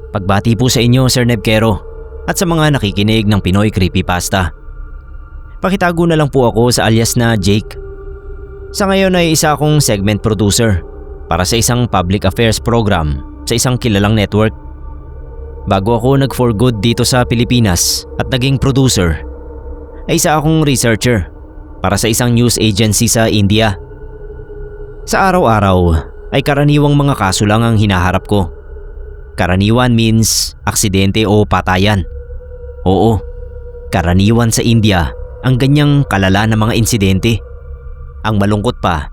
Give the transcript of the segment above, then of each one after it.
Pagbati po sa inyo, Sir Nevkero, at sa mga nakikinig ng Pinoy Creepypasta. Pakitago na lang po ako sa alias na Jake. Sa ngayon ay isa akong segment producer para sa isang public affairs program sa isang kilalang network. Bago ako nag-for good dito sa Pilipinas at naging producer, ay isa akong researcher para sa isang news agency sa India. Sa araw-araw ay karaniwang mga kaso lang ang hinaharap ko. Karaniwan means aksidente o patayan. Oo, karaniwan sa India ang ganyang kalala na mga insidente. Ang malungkot pa,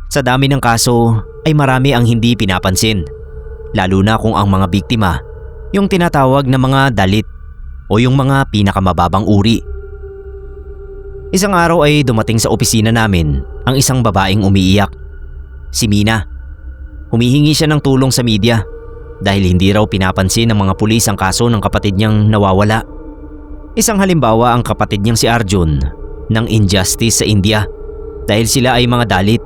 sa dami ng kaso ay marami ang hindi pinapansin. Lalo na kung ang mga biktima, yung tinatawag na mga dalit o yung mga pinakamababang uri. Isang araw ay dumating sa opisina namin ang isang babaeng umiiyak. Si Mina. Humihingi siya ng tulong sa media dahil hindi raw pinapansin ng mga pulis ang kaso ng kapatid niyang nawawala. Isang halimbawa ang kapatid niyang si Arjun ng injustice sa India dahil sila ay mga dalit.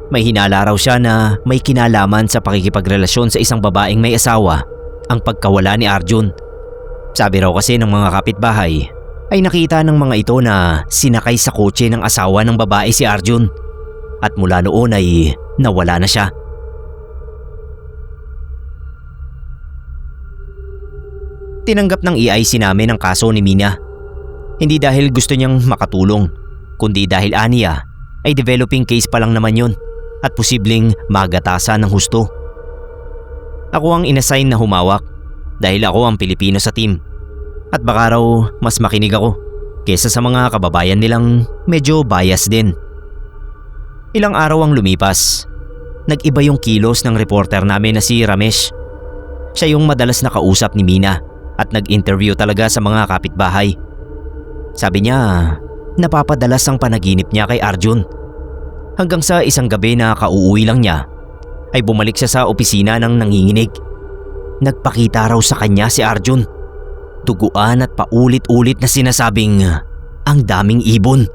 May hinala raw siya na may kinalaman sa pakikipagrelasyon sa isang babaeng may asawa ang pagkawala ni Arjun. Sabi raw kasi ng mga kapitbahay ay nakita ng mga ito na sinakay sa kotse ng asawa ng babae si Arjun at mula noon ay nawala na siya. Tinanggap ng EIC namin ang kaso ni Mina. Hindi dahil gusto niyang makatulong, kundi dahil aniya ay developing case pa lang naman yun at posibleng magatasan ng husto. Ako ang inassign na humawak dahil ako ang Pilipino sa team at baka raw mas makinig ako kesa sa mga kababayan nilang medyo bias din. Ilang araw ang lumipas. Nag-iba yung kilos ng reporter namin na si Ramesh. Siya yung madalas nakausap ni Mina at nag-interview talaga sa mga kapitbahay. Sabi niya, napapadalas ang panaginip niya kay Arjun. Hanggang sa isang gabi na kauuwi lang niya, ay bumalik siya sa opisina ng nanginginig. Nagpakita raw sa kanya si Arjun. Duguan at paulit-ulit na sinasabing, ang daming ibon.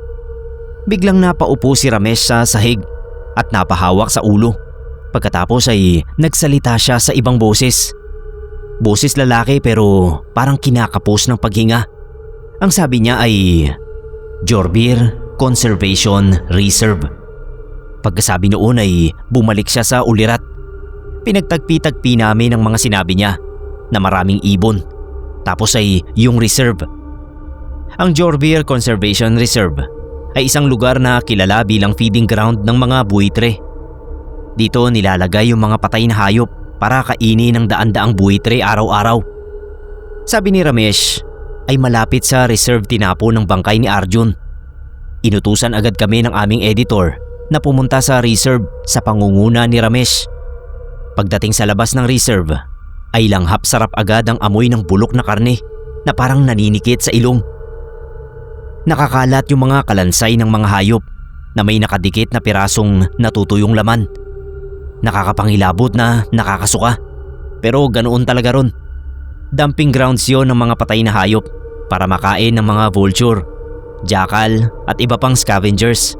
Biglang napaupo si Ramesh sa sahig at napahawak sa ulo. Pagkatapos ay nagsalita siya sa ibang boses. Boses lalaki pero parang kinakapos ng paghinga. Ang sabi niya ay Jorbir Conservation Reserve. Pagkasabi noon ay bumalik siya sa ulirat. Pinagtagpi-tagpi namin ang mga sinabi niya na maraming ibon. Tapos ay yung reserve. Ang Jorbir Conservation Reserve ay isang lugar na kilala bilang feeding ground ng mga buitre. Dito nilalagay yung mga patay na hayop para kainin ng daan-daang buitre araw-araw. Sabi ni Ramesh ay malapit sa reserve tinapo ng bangkay ni Arjun. Inutusan agad kami ng aming editor na pumunta sa reserve sa pangunguna ni Ramesh. Pagdating sa labas ng reserve ay langhap sarap agad ang amoy ng bulok na karne na parang naninikit sa ilong. Nakakalat yung mga kalansay ng mga hayop na may nakadikit na pirasong natutuyong laman. Nakakapangilabot na nakakasuka. Pero ganoon talaga ron. Dumping grounds yon ng mga patay na hayop para makain ng mga vulture, jackal at iba pang scavengers.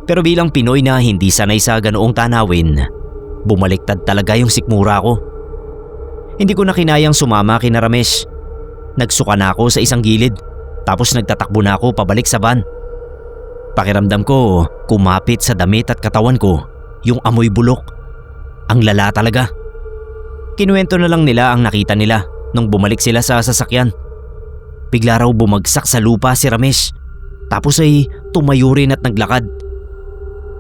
Pero bilang Pinoy na hindi sanay sa ganoong tanawin, bumaliktad talaga yung sikmura ko. Hindi ko na kinayang sumama kina Ramesh. Nagsuka na ako sa isang gilid tapos nagtatakbo na ako pabalik sa van. Pakiramdam ko kumapit sa damit at katawan ko yung amoy bulok. Ang lala talaga. Kinuwento na lang nila ang nakita nila nung bumalik sila sa sasakyan. Bigla raw bumagsak sa lupa si Ramesh. Tapos ay tumayo rin at naglakad.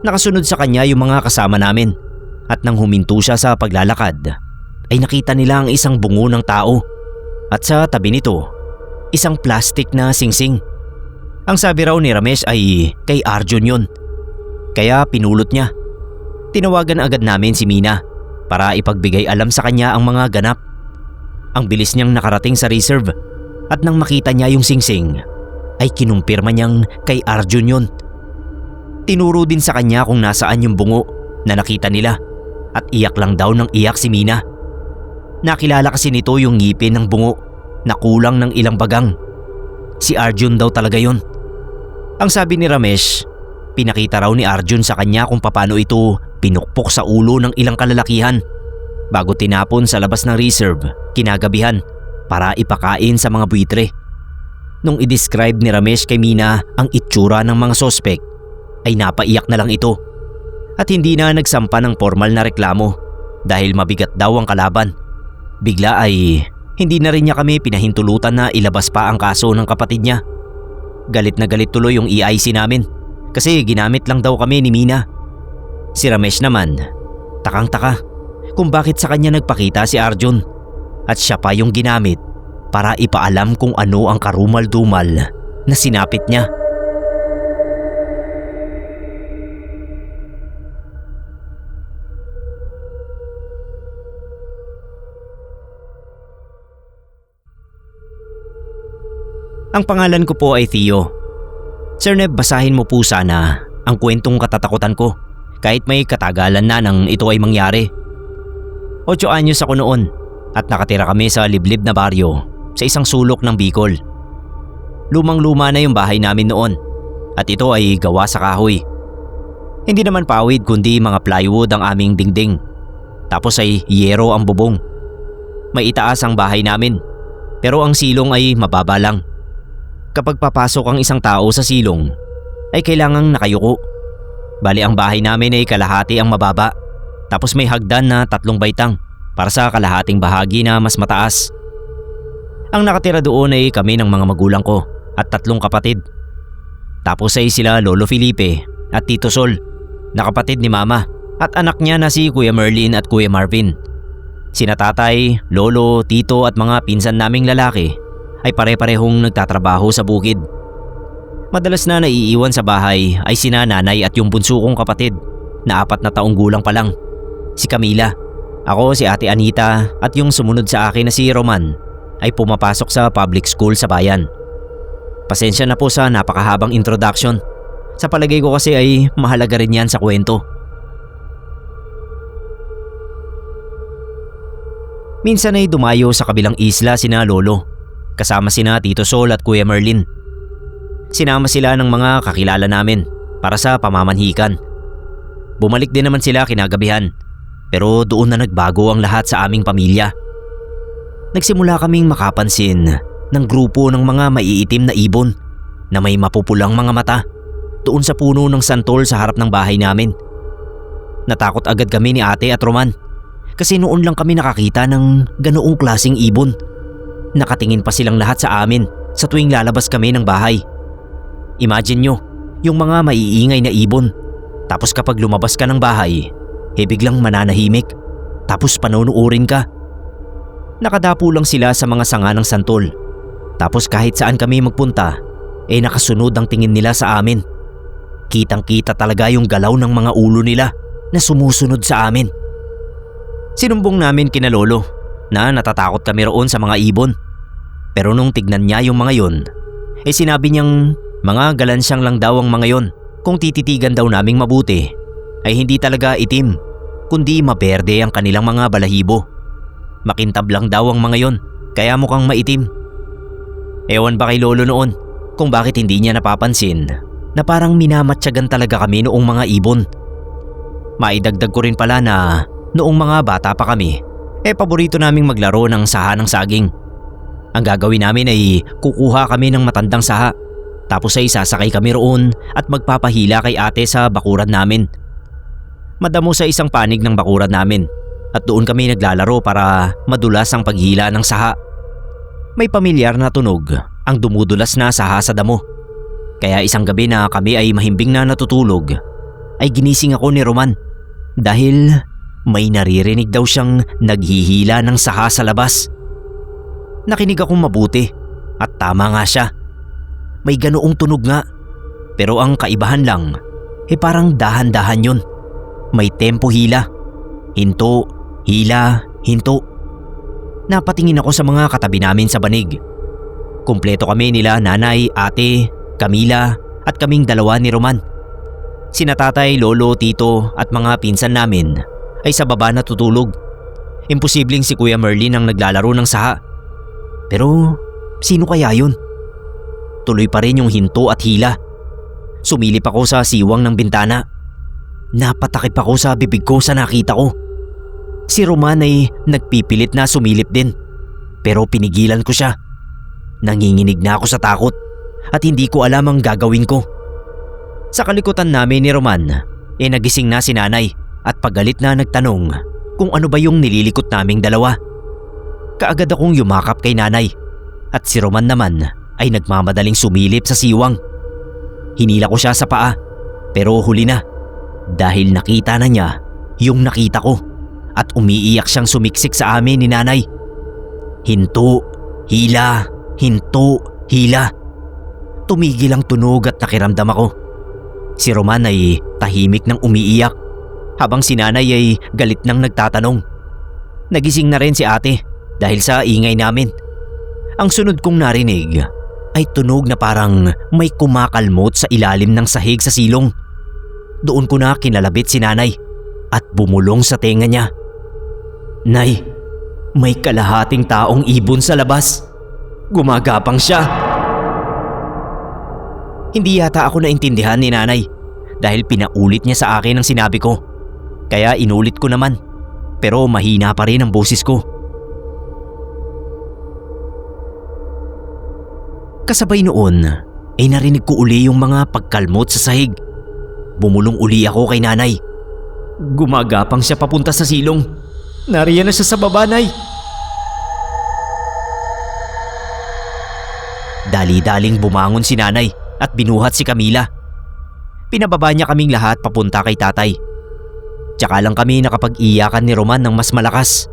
Nakasunod sa kanya yung mga kasama namin. At nang huminto siya sa paglalakad, ay nakita nila ang isang bungo ng tao. At sa tabi nito, isang plastic na singsing. Ang sabi raw ni Ramesh ay kay Arjun yun. Kaya pinulot niya. Tinawagan agad namin si Mina para ipagbigay alam sa kanya ang mga ganap. Ang bilis niyang nakarating sa reserve at nang makita niya yung singsing ay kinumpirma niyang kay Arjun yun. Tinuro din sa kanya kung nasaan yung bungo na nakita nila at iyak lang daw ng iyak si Mina. Nakilala kasi nito yung ngipin ng bungo na kulang ng ilang bagang. Si Arjun daw talaga yun. Ang sabi ni Ramesh, pinakita raw ni Arjun sa kanya kung paano ito pinukpok sa ulo ng ilang kalalakihan bago tinapon sa labas ng reserve kinagabihan para ipakain sa mga buitre. Nung i-describe ni Ramesh kay Mina ang itsura ng mga sospek ay napaiyak na lang ito at hindi na nagsampa ng formal na reklamo dahil mabigat daw ang kalaban. Bigla ay hindi na rin niya kami pinahintulutan na ilabas pa ang kaso ng kapatid niya. Galit na galit tuloy yung EIC namin kasi ginamit lang daw kami ni Mina. Si Ramesh naman, takang-taka kung bakit sa kanya nagpakita si Arjun at siya pa yung ginamit para ipaalam kung ano ang karumal-dumal na sinapit niya. Ang pangalan ko po ay Theo. Sir Neb, basahin mo po sana ang kwentong katatakutan ko kahit may katagalan na nang ito ay mangyari. 8 anyos ako noon at nakatira kami sa liblib na baryo sa isang sulok ng Bicol. Lumang-luma na yung bahay namin noon at ito ay gawa sa kahoy. Hindi naman pawid kundi mga plywood ang aming dingding. Tapos ay yero ang bubong. May itaas ang bahay namin pero ang silong ay mababa lang. Kapag papasok ang isang tao sa silong ay kailangang nakayuko. Bali ang bahay namin ay kalahati ang mababa tapos may hagdan na 3 baitang para sa kalahating bahagi na mas mataas. Ang nakatira doon ay kami ng mga magulang ko at 3 kapatid. Tapos ay sila Lolo Felipe at Tito Sol na kapatid ni Mama at anak niya na si Kuya Merlin at Kuya Marvin. Sina tatay, lolo, tito at mga pinsan naming lalaki ay pare-parehong nagtatrabaho sa bukid. Madalas na naiiwan sa bahay ay sina nanay at yung bunso kong kapatid na 4 na taong gulang pa lang, si Camila. Ako, si Ate Anita at yung sumunod sa akin na si Roman ay pumapasok sa public school sa bayan. Pasensya na po sa napakahabang introduction. Sa palagay ko kasi ay mahalaga rin yan sa kwento. Minsan ay dumayo sa kabilang isla sina Lolo kasama sina Tito Sol at Kuya Merlin. Sinama sila ng mga kakilala namin para sa pamamanhikan. Bumalik din naman sila kinagabihan pero doon na nagbago ang lahat sa aming pamilya. Nagsimula kaming makapansin ng grupo ng mga maiitim na ibon na may mapupulang mga mata doon sa puno ng santol sa harap ng bahay namin. Natakot agad kami ni Ate at Roman kasi noon lang kami nakakita ng ganoong klaseng ibon. Nakatingin pa silang lahat sa amin sa tuwing lalabas kami ng bahay. Imagine nyo, yung mga maiingay na ibon. Tapos kapag lumabas ka ng bahay, biglang mananahimik. Tapos panonuurin ka. Nakadapo lang sila sa mga sanga ng santol. Tapos kahit saan kami magpunta, nakasunod ang tingin nila sa amin. Kitang-kita talaga yung galaw ng mga ulo nila na sumusunod sa amin. Sinumbong namin kina Lolo na natatakot kami roon sa mga ibon. Pero nung tignan niya yung mga yon, sinabi niyang mga galansyang lang daw ang mga yon. Kung tititigan daw naming mabuti, ay hindi talaga itim, kundi maberde ang kanilang mga balahibo. Makintab lang daw ang mga yon, kaya mukhang maitim. Ewan ba kay Lolo noon kung bakit hindi niya napapansin na parang minamatyagan talaga kami noong mga ibon. Maidagdag ko rin pala na noong mga bata pa kami, paborito naming maglaro ng saha ng saging. Ang gagawin namin ay kukuha kami ng matandang saha. Tapos ay sasakay kami roon at magpapahila kay ate sa bakuran namin. Madamo sa isang panig ng bakuran namin at doon kami naglalaro para madulas ang paghila ng saha. May pamilyar na tunog ang dumudulas na saha sa damo. Kaya isang gabi na kami ay mahimbing na natutulog, ay ginising ako ni Roman dahil may naririnig daw siyang naghihila ng saha sa labas. Nakinig akong mabuti at tama nga siya. May ganoong tunog nga. Pero ang kaibahan lang, parang dahan-dahan yun. May tempo hila. Hinto, hila, hinto. Napatingin ako sa mga katabi namin sa banig. Kumpleto kami nila nanay, ate, Camila at kaming 2 ni Roman. Sina tatay, lolo, tito at mga pinsan namin ay sa baba natutulog. Imposibleng si Kuya Merlin ang naglalaro ng saha. Pero sino kaya yun? Tuloy pa rin yung hinto at hila. Sumilip ako sa siwang ng bintana. Napatakip ako sa bibig ko sa nakita ko. Si Roman ay nagpipilit na sumilip din, pero pinigilan ko siya. Nanginginig na ako sa takot at hindi ko alam ang gagawin ko. Sa kalikutan namin ni Roman, nagising na si nanay at pagalit na nagtanong kung ano ba yung nililikot naming dalawa. Kaagad akong yumakap kay nanay at si Roman naman ay nagmamadaling sumilip sa siwang. Hinila ko siya sa paa pero huli na dahil nakita na niya yung nakita ko at umiiyak siyang sumiksik sa amin ni nanay. Hinto, hila, hinto, hila. Tumigil ang tunog at nakiramdam ako. Si Roman ay tahimik nang umiiyak habang si nanay ay galit nang nagtatanong. Nagising na rin si ate dahil sa ingay namin. Ang sunod kong narinig ay tunog na parang may kumakalmot sa ilalim ng sahig sa silong. Doon ko na kinalabit si nanay at bumulong sa tenga niya. Nay, may kalahating taong ibon sa labas. Gumagapang siya. Hindi yata ako naintindihan ni nanay dahil pinaulit niya sa akin ang sinabi ko. Kaya inulit ko naman pero mahina pa rin ang boses ko. Kasabay noon ay narinig ko uli yung mga pagkalmot sa sahig. Bumulong uli ako kay nanay. Gumagapang siya papunta sa silong. Nariyan na siya sa baba, Nay. Dali-daling bumangon si nanay at binuhat si Camila. Pinababa niya kaming lahat papunta kay tatay. Tsaka lang kami nakapag-iyakan ni Roman ng mas malakas.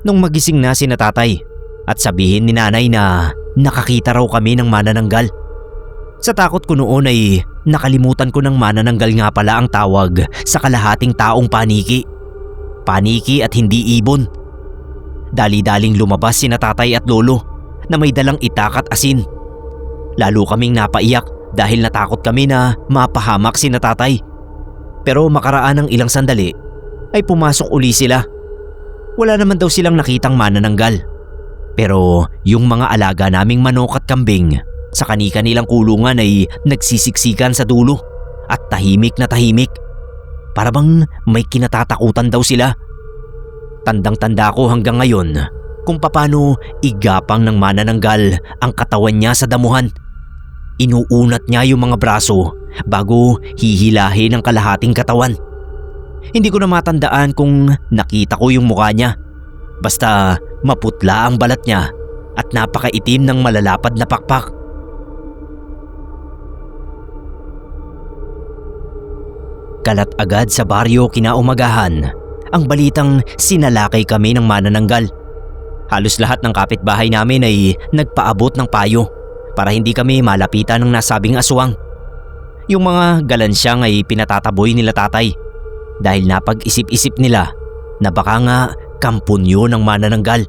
Nung magising na si tatay at sabihin ni nanay na nakakita raw kami ng manananggal. Sa takot ko noon ay nakalimutan ko ng manananggal nga pala ang tawag sa kalahating taong paniki. Paniki at hindi ibon. Dali-daling lumabas si tatay at lolo na may dalang itak at asin. Lalo kaming napaiyak dahil natakot kami na mapahamak si tatay. Pero makaraan ng ilang sandali ay pumasok uli sila. Wala naman daw silang nakitang manananggal. Pero yung mga alaga naming manok at kambing sa kani-kanilang kulungan ay nagsisiksikan sa dulo at tahimik na tahimik. Para bang may kinatatakutan daw sila. Tandang-tanda ko hanggang ngayon kung paano igapang ng manananggal ang katawan niya sa damuhan. Inuunat niya yung mga braso bago hihilahin ang kalahating katawan. Hindi ko na matandaan kung nakita ko yung mukha niya. Basta maputla ang balat niya at napakaitim ng malalapad na pakpak. Kalat agad sa baryo kinaumagahan ang balitang sinalakay kami ng manananggal. Halos lahat ng kapitbahay namin ay nagpaabot ng payo para hindi kami malapitan ng nasabing aswang. Yung mga galansyang ay pinatataboy nila tatay dahil napag-isip-isip nila na baka nga kampunyo ng manananggal.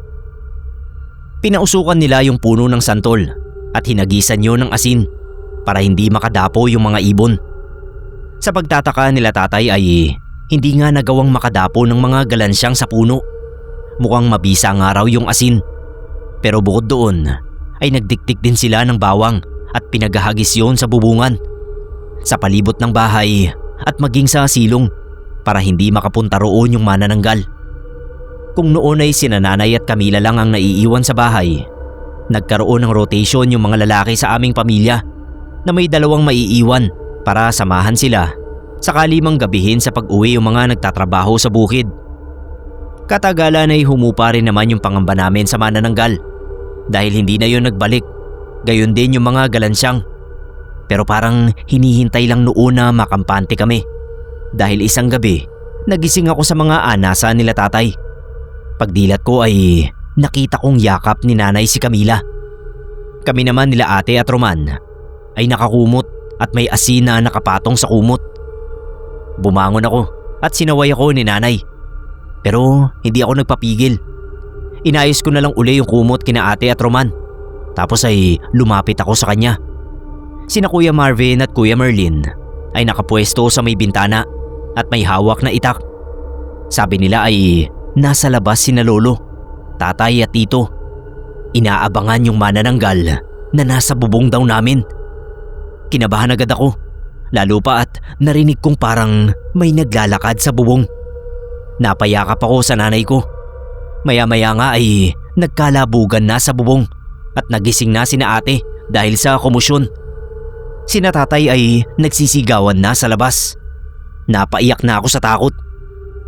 Pinausukan nila yung puno ng santol at hinagisan yun ng asin para hindi makadapo yung mga ibon. Sa pagtataka nila tatay ay hindi nga nagawang makadapo ng mga galansyang sa puno. Mukhang mabisa nga raw yung asin. Pero bukod doon ay nagdiktik din sila ng bawang at pinaghahagis yun sa bubungan, sa palibot ng bahay at maging sa silong para hindi makapunta roon yung manananggal. Kung noon ay sina nanay at Camila lang ang naiiwan sa bahay, nagkaroon ng rotation yung mga lalaki sa aming pamilya na may dalawang maiiwan para samahan sila sakali mang gabihin sa pag-uwi yung mga nagtatrabaho sa bukid. Katagalan ay humupa rin naman yung pangamba namin sa manananggal dahil hindi na yun nagbalik, gayon din yung mga galansyang. Pero parang hinihintay lang noon na makampante kami dahil isang gabi nagising ako sa mga anasa nila tatay. Pagdilat ko ay nakita kong yakap ni nanay si Camila. Kami naman nila ate at Roman ay nakakumot at may asin na nakapatong sa kumot. Bumangon ako at sinaway ako ni nanay. Pero hindi ako nagpapigil. Inayos ko na lang uli yung kumot kina ate at Roman. Tapos ay lumapit ako sa kanya. Sina Kuya Marvin at Kuya Merlin ay nakapwesto sa may bintana at may hawak na itak. Sabi nila ay nasa labas sina lolo, tatay at tito. Inaabangan yung manananggal na nasa bubong daw namin. Kinabahan agad ako, lalo pa at narinig kong parang may naglalakad sa bubong. napayakap ako sa nanay ko. Maya-maya nga ay nagkalabugan na sa bubong at nagising na sina ate dahil sa komosyon. Sina tatay ay nagsisigawan na sa labas. Napaiyak na ako sa takot.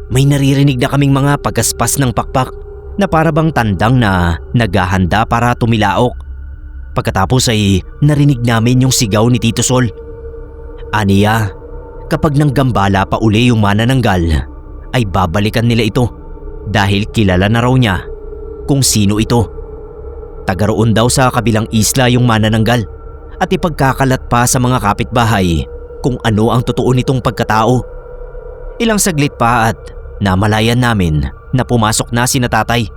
May naririnig na kaming mga pagaspas ng pakpak na para bang tandang na naghahanda para tumilaok. Pagkatapos ay narinig namin yung sigaw ni Tito Sol. Aniya, kapag nanggambala pa uli yung manananggal, ay babalikan nila ito dahil kilala na raw niya kung sino ito. Taga roon daw sa kabilang isla yung manananggal at ipagkakalat pa sa mga kapitbahay kung ano ang totoo nitong pagkatao. Ilang saglit pa at namalayan namin na pumasok na sina tatay.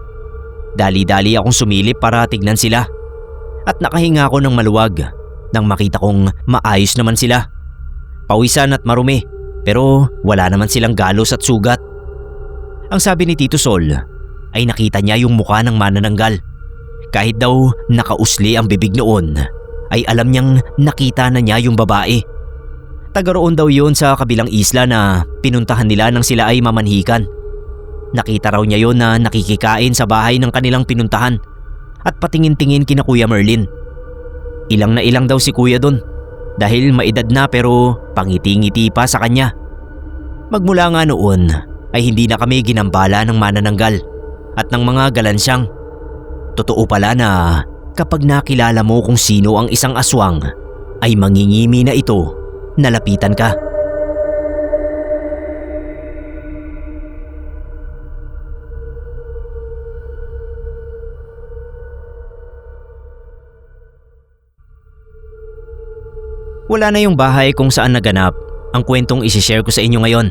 Dali-dali akong sumilip para tignan sila at nakahinga ako ng maluwag nang makita kong maayos naman sila. Pawisan at marumi pero wala naman silang galos at sugat. Ang sabi ni Tito Sol ay nakita niya yung mukha ng manananggal. Kahit daw nakausli ang bibig noon ay alam niyang nakita na niya yung babae. Taga roon daw yun sa kabilang isla na pinuntahan nila nang sila ay mamanhikan. Nakita raw niya yun na nakikikain sa bahay ng kanilang pinuntahan at patingin-tingin kina Kuya Merlin. Ilang na ilang daw si Kuya dun dahil maedad na pero pangiti-ngiti pa sa kanya. Magmula nga noon ay hindi na kami ginambala ng manananggal at ng mga galansyang. Totoo pala na kapag nakilala mo kung sino ang isang aswang ay mangingimi na ito na lapitan ka. Wala na yung bahay kung saan naganap ang kwentong isishare ko sa inyo ngayon.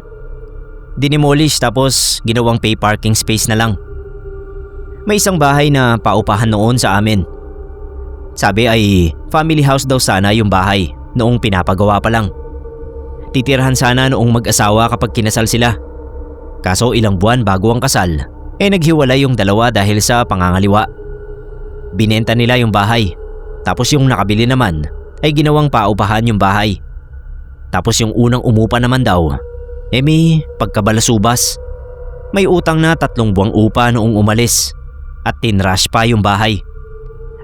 Dinimolish tapos ginawang pay parking space na lang. May isang bahay na paupahan noon sa amin. Sabi ay family house daw sana yung bahay noong pinapagawa pa lang. Titirhan sana noong mag-asawa kapag kinasal sila. Kaso ilang buwan bago ang kasal, naghiwalay yung dalawa dahil sa pangangaliwa. Binenta nila yung bahay, tapos yung nakabili naman ay ginawang paupahan yung bahay. Tapos yung unang umupa naman daw, may pagkabalasubas. May utang na 3 buwang upa noong umalis at tinrush pa yung bahay.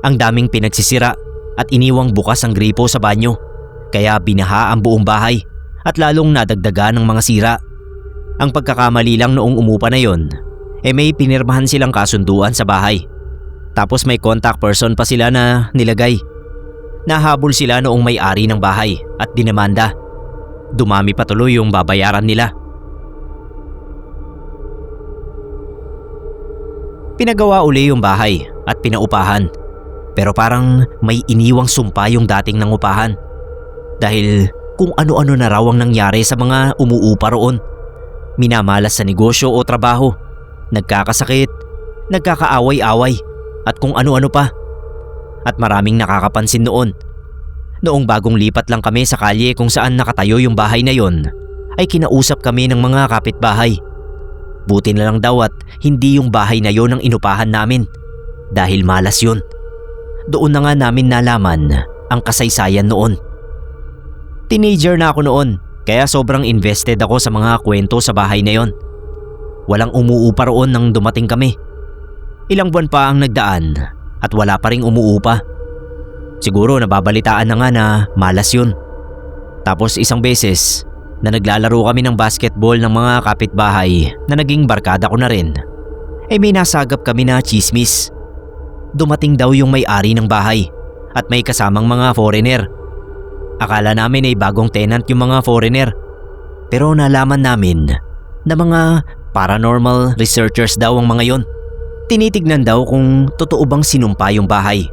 Ang daming pinagsisira at iniwang bukas ang gripo sa banyo, kaya binaha ang buong bahay at lalong nadagdagan ng mga sira. Ang pagkakamali lang noong umupa na yon, may pinirmahan silang kasunduan sa bahay. Tapos may contact person pa sila na nilagay. Nahabol sila noong may-ari ng bahay at dinamanda. Dumami patuloy yung babayaran nila. Pinagawa uli yung bahay at pinaupahan. Pero parang may iniwang sumpa yung dating nangupahan. Dahil kung ano-ano na raw ang nangyari sa mga umuupa roon. Minamalas sa negosyo o trabaho, nagkakasakit, nagkakaaway-away at kung ano-ano pa. At maraming nakakapansin noon. Noong bagong lipat lang kami sa kalye kung saan nakatayo yung bahay na yon, ay kinausap kami ng mga kapitbahay. Buti na lang daw at hindi yung bahay na yon ang inupahan namin dahil malas yun. Doon na nga namin nalaman ang kasaysayan noon. Teenager na ako noon kaya sobrang invested ako sa mga kwento sa bahay na yon. Walang umuupa roon nang dumating kami. Ilang buwan pa ang nagdaan at wala pa ring umuupa. Siguro nababalitaan na nga na malas yun. Tapos isang beses na naglalaro kami ng basketball ng mga kapitbahay na naging barkada ko na rin, may nasagap kami na chismis. Dumating daw yung may-ari ng bahay at may kasamang mga foreigner. Akala namin ay bagong tenant yung mga foreigner. Pero nalaman namin na mga paranormal researchers daw ang mga yon. Tinitignan daw kung totoo bang sinumpa yung bahay,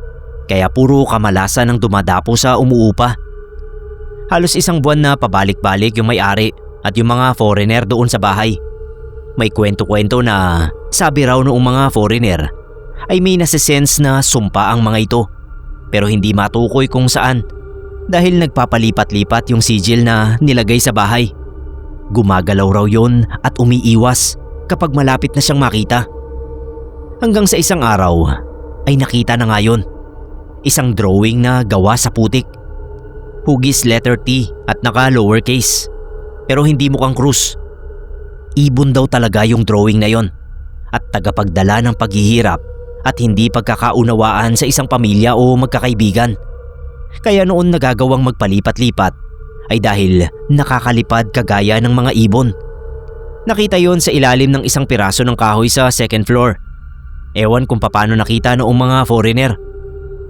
kaya puro kamalasan ang dumadapo sa umuupa. Halos 1 buwan na pabalik-balik yung may-ari at yung mga foreigner doon sa bahay. May kwento-kwento na sabi raw noong mga foreigner ay may nasisense na sumpa ang mga ito, pero hindi matukoy kung saan dahil nagpapalipat-lipat yung sigil na nilagay sa bahay. Gumagalaw raw yon at umiiwas kapag malapit na siyang makita. Hanggang sa isang araw ay nakita na nga yun. Isang drawing na gawa sa putik. Hugis letter T at naka lowercase pero hindi mukhang krus. ibon daw talaga yung drawing na yon at tagapagdala ng paghihirap at hindi pagkakaunawaan sa isang pamilya o magkakaibigan. Kaya noon nagagawang magpalipat-lipat ay dahil nakakalipad kagaya ng mga ibon. Nakita yon sa ilalim ng isang piraso ng kahoy sa second floor. Ewan kung paano nakita noong mga foreigner.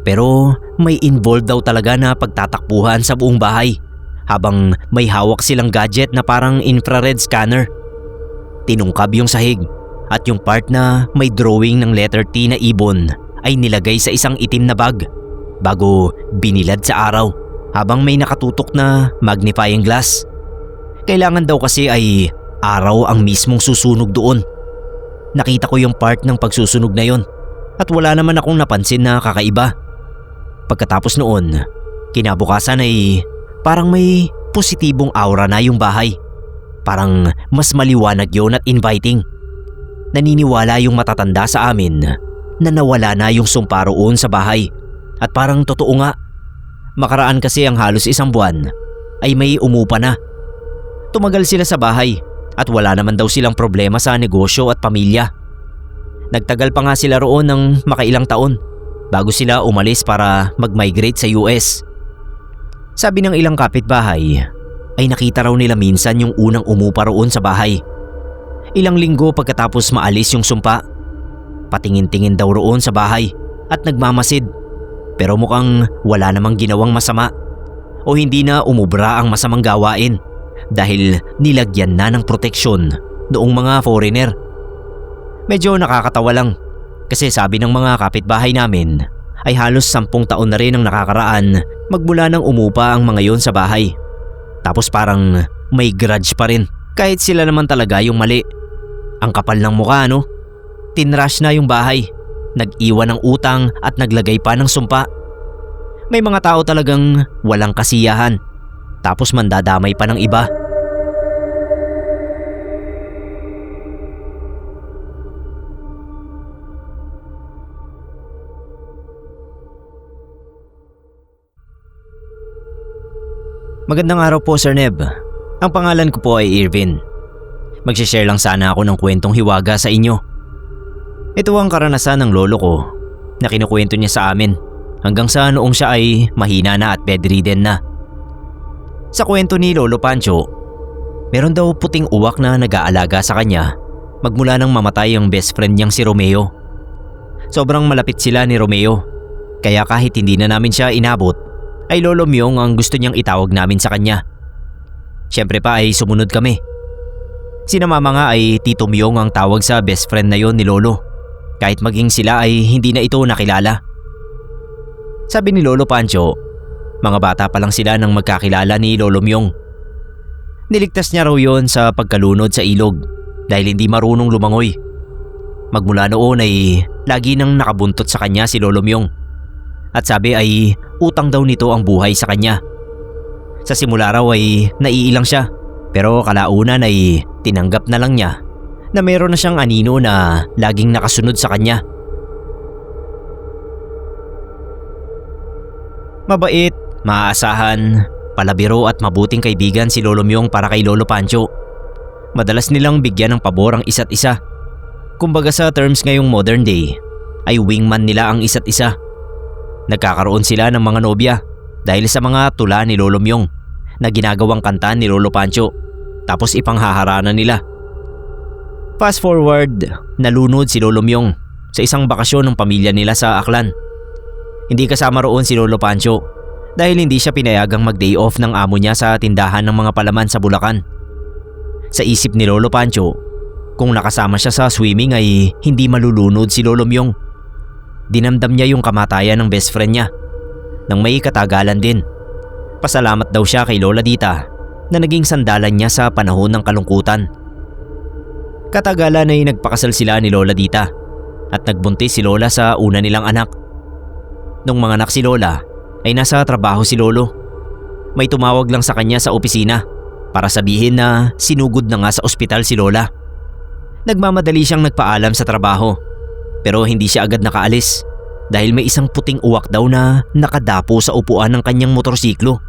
Pero may involved daw talaga na pagtatakbuhan sa buong bahay habang may hawak silang gadget na parang infrared scanner. Tinungkab yung sahig at yung part na may drawing ng letter T na ibon ay nilagay sa isang itim na bag bago binilad sa araw habang may nakatutok na magnifying glass. Kailangan daw kasi ay araw ang mismong susunog doon. Nakita ko yung part ng pagsusunog na yon at wala naman akong napansin na kakaiba. Pagkatapos noon, kinabukasan ay parang may positibong aura na yung bahay. Parang mas maliwanag yon at inviting. Naniniwala yung matatanda sa amin na nawala na yung sumpa roon sa bahay. At parang totoo nga, makaraan kasi ang halos isang buwan ay may umupa na. Tumagal sila sa bahay at wala naman daw silang problema sa negosyo at pamilya. Nagtagal pa nga sila roon ng makailang taon bago sila umalis para mag-migrate sa US. Sabi ng ilang kapitbahay ay nakita raw nila minsan yung unang umupa roon sa bahay. Ilang linggo pagkatapos maalis yung sumpa, patingin-tingin daw roon sa bahay at nagmamasid. Pero mukhang wala namang ginawang masama o hindi na umubra ang masamang gawain dahil nilagyan na ng proteksyon noong mga foreigner. Medyo nakakatawa lang kasi sabi ng mga kapitbahay namin ay halos 10 taon na rin ang nakakaraan magmula nang umupa ang mga yon sa bahay. Tapos parang may grudge pa rin kahit sila naman talaga yung mali. Ang kapal ng mukha, no? Tinrush na yung bahay, nag-iwan ng utang at naglagay pa ng sumpa. May mga tao talagang walang kasiyahan tapos mandadamay pa ng iba. Magandang araw po, Sir Neb. Ang pangalan ko po ay Irvin. Magsishare lang sana ako ng kwentong hiwaga sa inyo. Ito ang karanasan ng lolo ko na kinukwento niya sa amin hanggang sa noong siya ay mahina na at bedridden na. Sa kwento ni Lolo Pancho, meron daw puting uwak na nag-aalaga sa kanya magmula nang mamatay ang best friend niyang si Romeo. Sobrang malapit sila ni Romeo, kaya kahit hindi na namin siya inabot, ay Lolo Myong ang gusto niyang itawag namin sa kanya. Siyempre pa ay sumunod kami. Sina mama nga ay Tito Myong ang tawag sa best friend na yon ni Lolo, kahit maging sila ay hindi na ito nakilala. Sabi ni Lolo Pancho, mga bata pa lang sila nang magkakilala ni Lolo Myong. Niligtas niya raw yon sa pagkalunod sa ilog dahil hindi marunong lumangoy. Magmula noon ay lagi nang nakabuntot sa kanya si Lolo Myong. At sabi ay utang daw nito ang buhay sa kanya. Sa simula raw ay naiilang siya, pero kalaunan ay tinanggap na lang niya na meron na siyang anino na laging nakasunod sa kanya. Mabait, maaasahan, palabiro at mabuting kaibigan si Lolo Myong para kay Lolo Pancho. Madalas nilang bigyan ng pabor ang isa't isa. Kumbaga sa terms ngayong modern day, ay wingman nila ang isa't isa. Nagkakaroon sila ng mga nobya dahil sa mga tula ni Lolo Myong na ginagawang kanta ni Lolo Pancho tapos ipanghaharana nila. Fast forward, nalunod si Lolo Myong sa isang bakasyon ng pamilya nila sa Aklan. Hindi kasama roon si Lolo Pancho dahil hindi siya pinayagang mag-day off ng amo niya sa tindahan ng mga palaman sa Bulacan. Sa isip ni Lolo Pancho, kung nakasama siya sa swimming ay hindi malulunod si Lolo Myong. Dinamdam niya yung kamatayan ng best friend niya nang may katagalan din. Pasalamat daw siya kay Lola Dita na naging sandalan niya sa panahon ng kalungkutan. Katagalan ay nagpakasal sila ni Lola Dita at nagbuntis si Lola sa una nilang anak. Nung manganak si Lola ay nasa trabaho si Lolo. May tumawag lang sa kanya sa opisina para sabihin na sinugod na nga sa ospital si Lola. Nagmamadali siyang nagpaalam sa trabaho pero hindi siya agad nakaalis dahil may isang puting uwak daw na nakadapo sa upuan ng kanyang motorsiklo.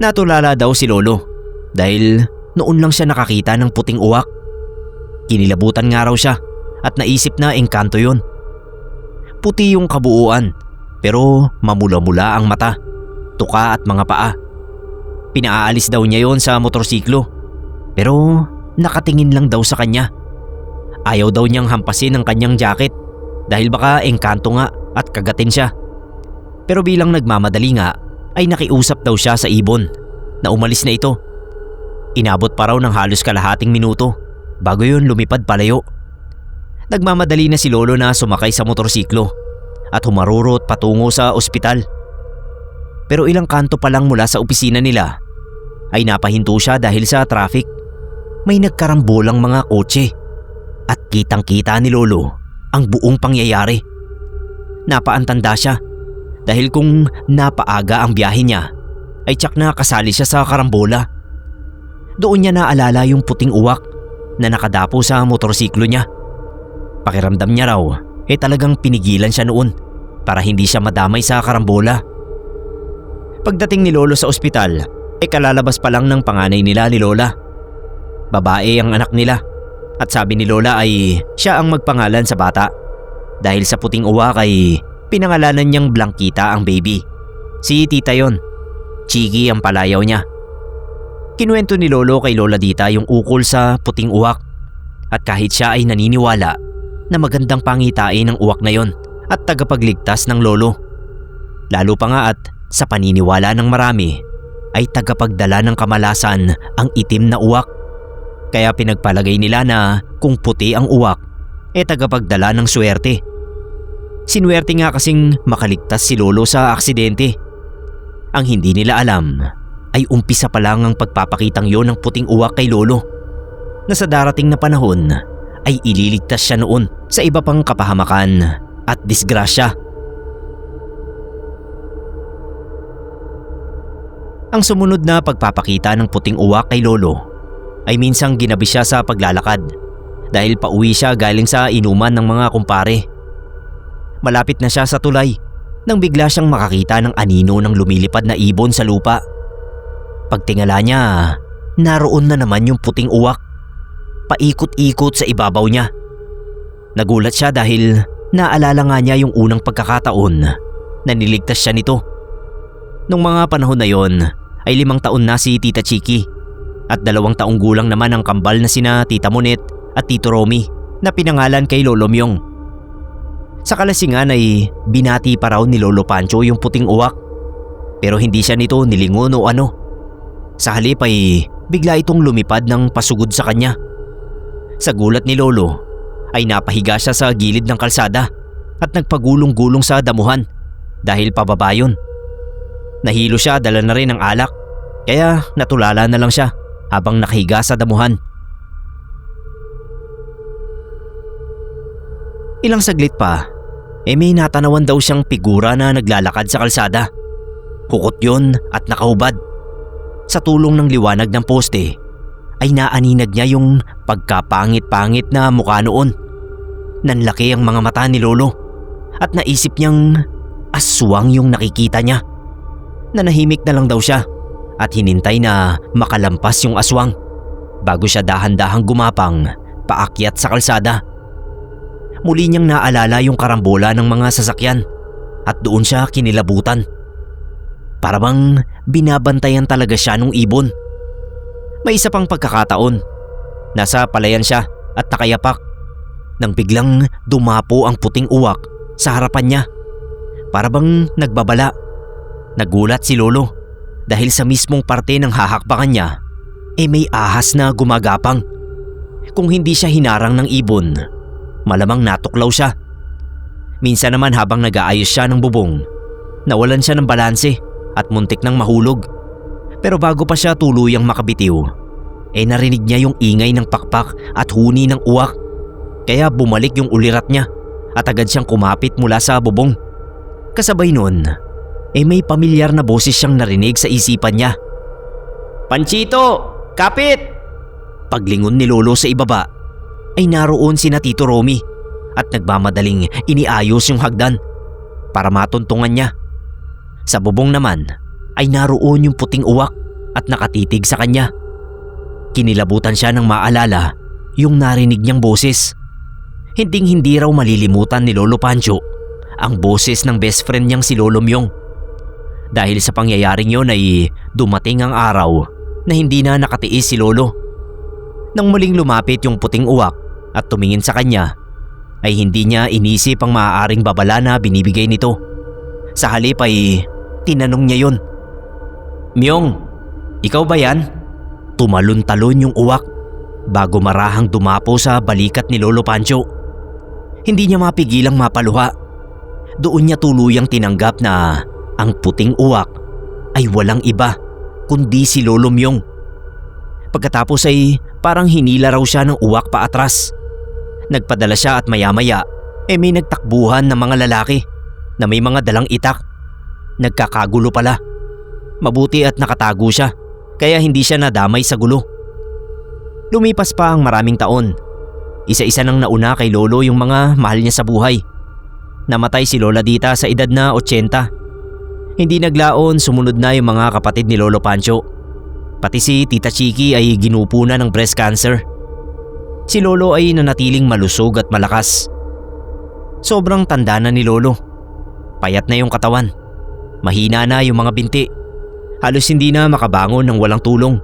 Natulala daw si Lolo dahil noon lang siya nakakita ng puting uwak Kinilabutan nga raw siya at naisip na engkanto yun. Puti yung kabuuan pero mamula-mula ang mata, tuka at mga paa. Pinaalis daw niya yon sa motorsiklo pero nakatingin lang daw sa kanya. Ayaw daw niyang hampasin ang kanyang jacket dahil baka engkanto nga at kagatin siya. Pero bilang nagmamadali nga ay nakiusap daw siya sa ibon na umalis na ito. Inabot pa raw ng halos kalahating minuto bago yun lumipad palayo. Nagmamadali na si Lolo na sumakay sa motorsiklo at humarurot patungo sa ospital. Pero ilang kanto pa lang mula sa opisina nila ay napahinto siya dahil sa traffic. May nagkarambolang mga kotse at kitang-kita ni Lolo ang buong pangyayari. Napaantanda siya dahil kung napaaga ang biyahe niya ay tsak na kasali siya sa karambola. Doon niya naalala yung puting uwak na nakadapo sa motorsiklo niya. Pakiramdam niya raw talagang pinigilan siya noon para hindi siya madamay sa karambola. Pagdating ni Lolo sa ospital kalalabas pa lang ng panganay nila ni Lola. Babae ang anak nila at sabi ni Lola ay siya ang magpangalan sa bata. Dahil sa puting uwak ay pinangalanan niyang Blanquita ang baby. Si tita yon, Chiki ang palayaw niya. Kinuwento ni Lolo kay Lola Dita yung ukol sa puting uwak at kahit siya ay naniniwala na magandang pangitain ng uwak na yon at tagapagligtas ng lolo. Lalo pa nga at sa paniniwala ng marami ay tagapagdala ng kamalasan ang itim na uwak. Kaya pinagpalagay nila na kung puti ang uwak tagapagdala ng swerte. Sinwerte nga kasing makaligtas si Lolo sa aksidente. Ang hindi nila alam ay umpisa pa lang ang pagpapakitang yon ng puting uwak kay Lolo na sa darating na panahon ay ililigtas siya noon sa iba pang kapahamakan at disgrasya. Ang sumunod na pagpapakita ng puting uwak kay Lolo ay minsang ginabi siya sa paglalakad dahil pauwi siya galing sa inuman ng mga kumpare. Malapit na siya sa tulay nang bigla siyang makakita ng anino ng lumilipad na ibon sa lupa. Pagtingala niya, naroon na naman yung puting uwak. Paikot-ikot sa ibabaw niya. Nagulat siya dahil naalala nga niya yung unang pagkakataon na niligtas siya nito. Nung mga panahon na yon ay 5 taon na si Tita Chiki at 2 taong gulang naman ang kambal na sina Tita Monet at Tito Romy na pinangalan kay Lolo Myong. Sa kalasingan ay binati pa raw ni Lolo Pancho yung puting uwak pero hindi siya nito nilingon o ano. Sa halip ay bigla itong lumipad ng pasugod sa kanya. Sa gulat ni Lolo ay napahiga siya sa gilid ng kalsada at nagpagulong-gulong sa damuhan dahil pababa yun. Nahilo siya, dala na rin ng alak kaya natulala na lang siya habang nakahiga sa damuhan. Ilang saglit pa, may natanawan daw siyang figura na naglalakad sa kalsada. Hukot yun at nakahubad. Sa tulong ng liwanag ng poste, ay naaninag niya yung pagkapangit-pangit na mukha noon. Nanlaki ang mga mata ni Lolo at naisip niyang aswang yung nakikita niya. Nanahimik na lang daw siya at hinintay na makalampas yung aswang bago siya dahan-dahang gumapang paakyat sa kalsada. Muli niyang naalala yung karambola ng mga sasakyan at doon siya kinilabutan. Para bang binabantayan talaga siya nung ibon. May isa pang pagkakataon. Nasa palayan siya at nakayapak nang biglang dumapo ang puting uwak sa harapan niya. Para bang nagbabala. Nagulat si Lolo dahil sa mismong parte ng hahakbakan niya may ahas na gumagapang. Kung hindi siya hinarang ng ibon, malamang natuklaw siya. Minsan naman habang nag-aayos siya ng bubong, nawalan siya ng balanse at muntik nang mahulog. Pero bago pa siya tuluyang makabitiw, narinig niya yung ingay ng pakpak at huni ng uwak. Kaya bumalik yung ulirat niya at agad siyang kumapit mula sa bubong. Kasabay nun, may pamilyar na boses siyang narinig sa isipan niya. "Panchito! Kapit!" Paglingon ni Lolo sa ibaba, ay naroon sina Tito Romy at nagmamadaling iniayos yung hagdan para matuntungan niya. Sa bubong naman ay naroon yung puting uwak at nakatitig sa kanya. Kinilabutan siya nang maalala yung narinig niyang boses. Hinding-hindi raw malilimutan ni Lolo Pancho ang boses ng best friend niyang si Lolo Myong. Dahil sa pangyayaring yon ay dumating ang araw na hindi na nakatiis si Lolo. Nang muling lumapit yung puting uwak at tumingin sa kanya, ay hindi niya inisip ang maaaring babala na binibigay nito. Sa halip ay tinanong niya yun. "Myong, ikaw ba yan?" Tumalon-talon yung uwak bago marahang dumapo sa balikat ni Lolo Pancho. Hindi niya mapigilang mapaluha. Doon niya tuluyang tinanggap na ang puting uwak ay walang iba kundi si Lolo Myong. Pagkatapos ay parang hinila raw siya ng uwak pa atras. Nagpadala siya at maya-maya may nagtakbuhan ng mga lalaki na may mga dalang itak. Nagkakagulo pala. Mabuti at nakatago siya kaya hindi siya nadamay sa gulo. Lumipas pa ang maraming taon. Isa-isa nang nauna kay Lolo yung mga mahal niya sa buhay. Namatay si Lola Dita sa edad na 80. Hindi naglaon, sumunod na yung mga kapatid ni Lolo Pancho. Pati si Tita Chiki ay ginupo na ng breast cancer. Si Lolo ay nanatiling malusog at malakas. Sobrang tanda na ni Lolo. Payat na yung katawan. Mahina na yung mga binti. Halos hindi na makabangon ng walang tulong.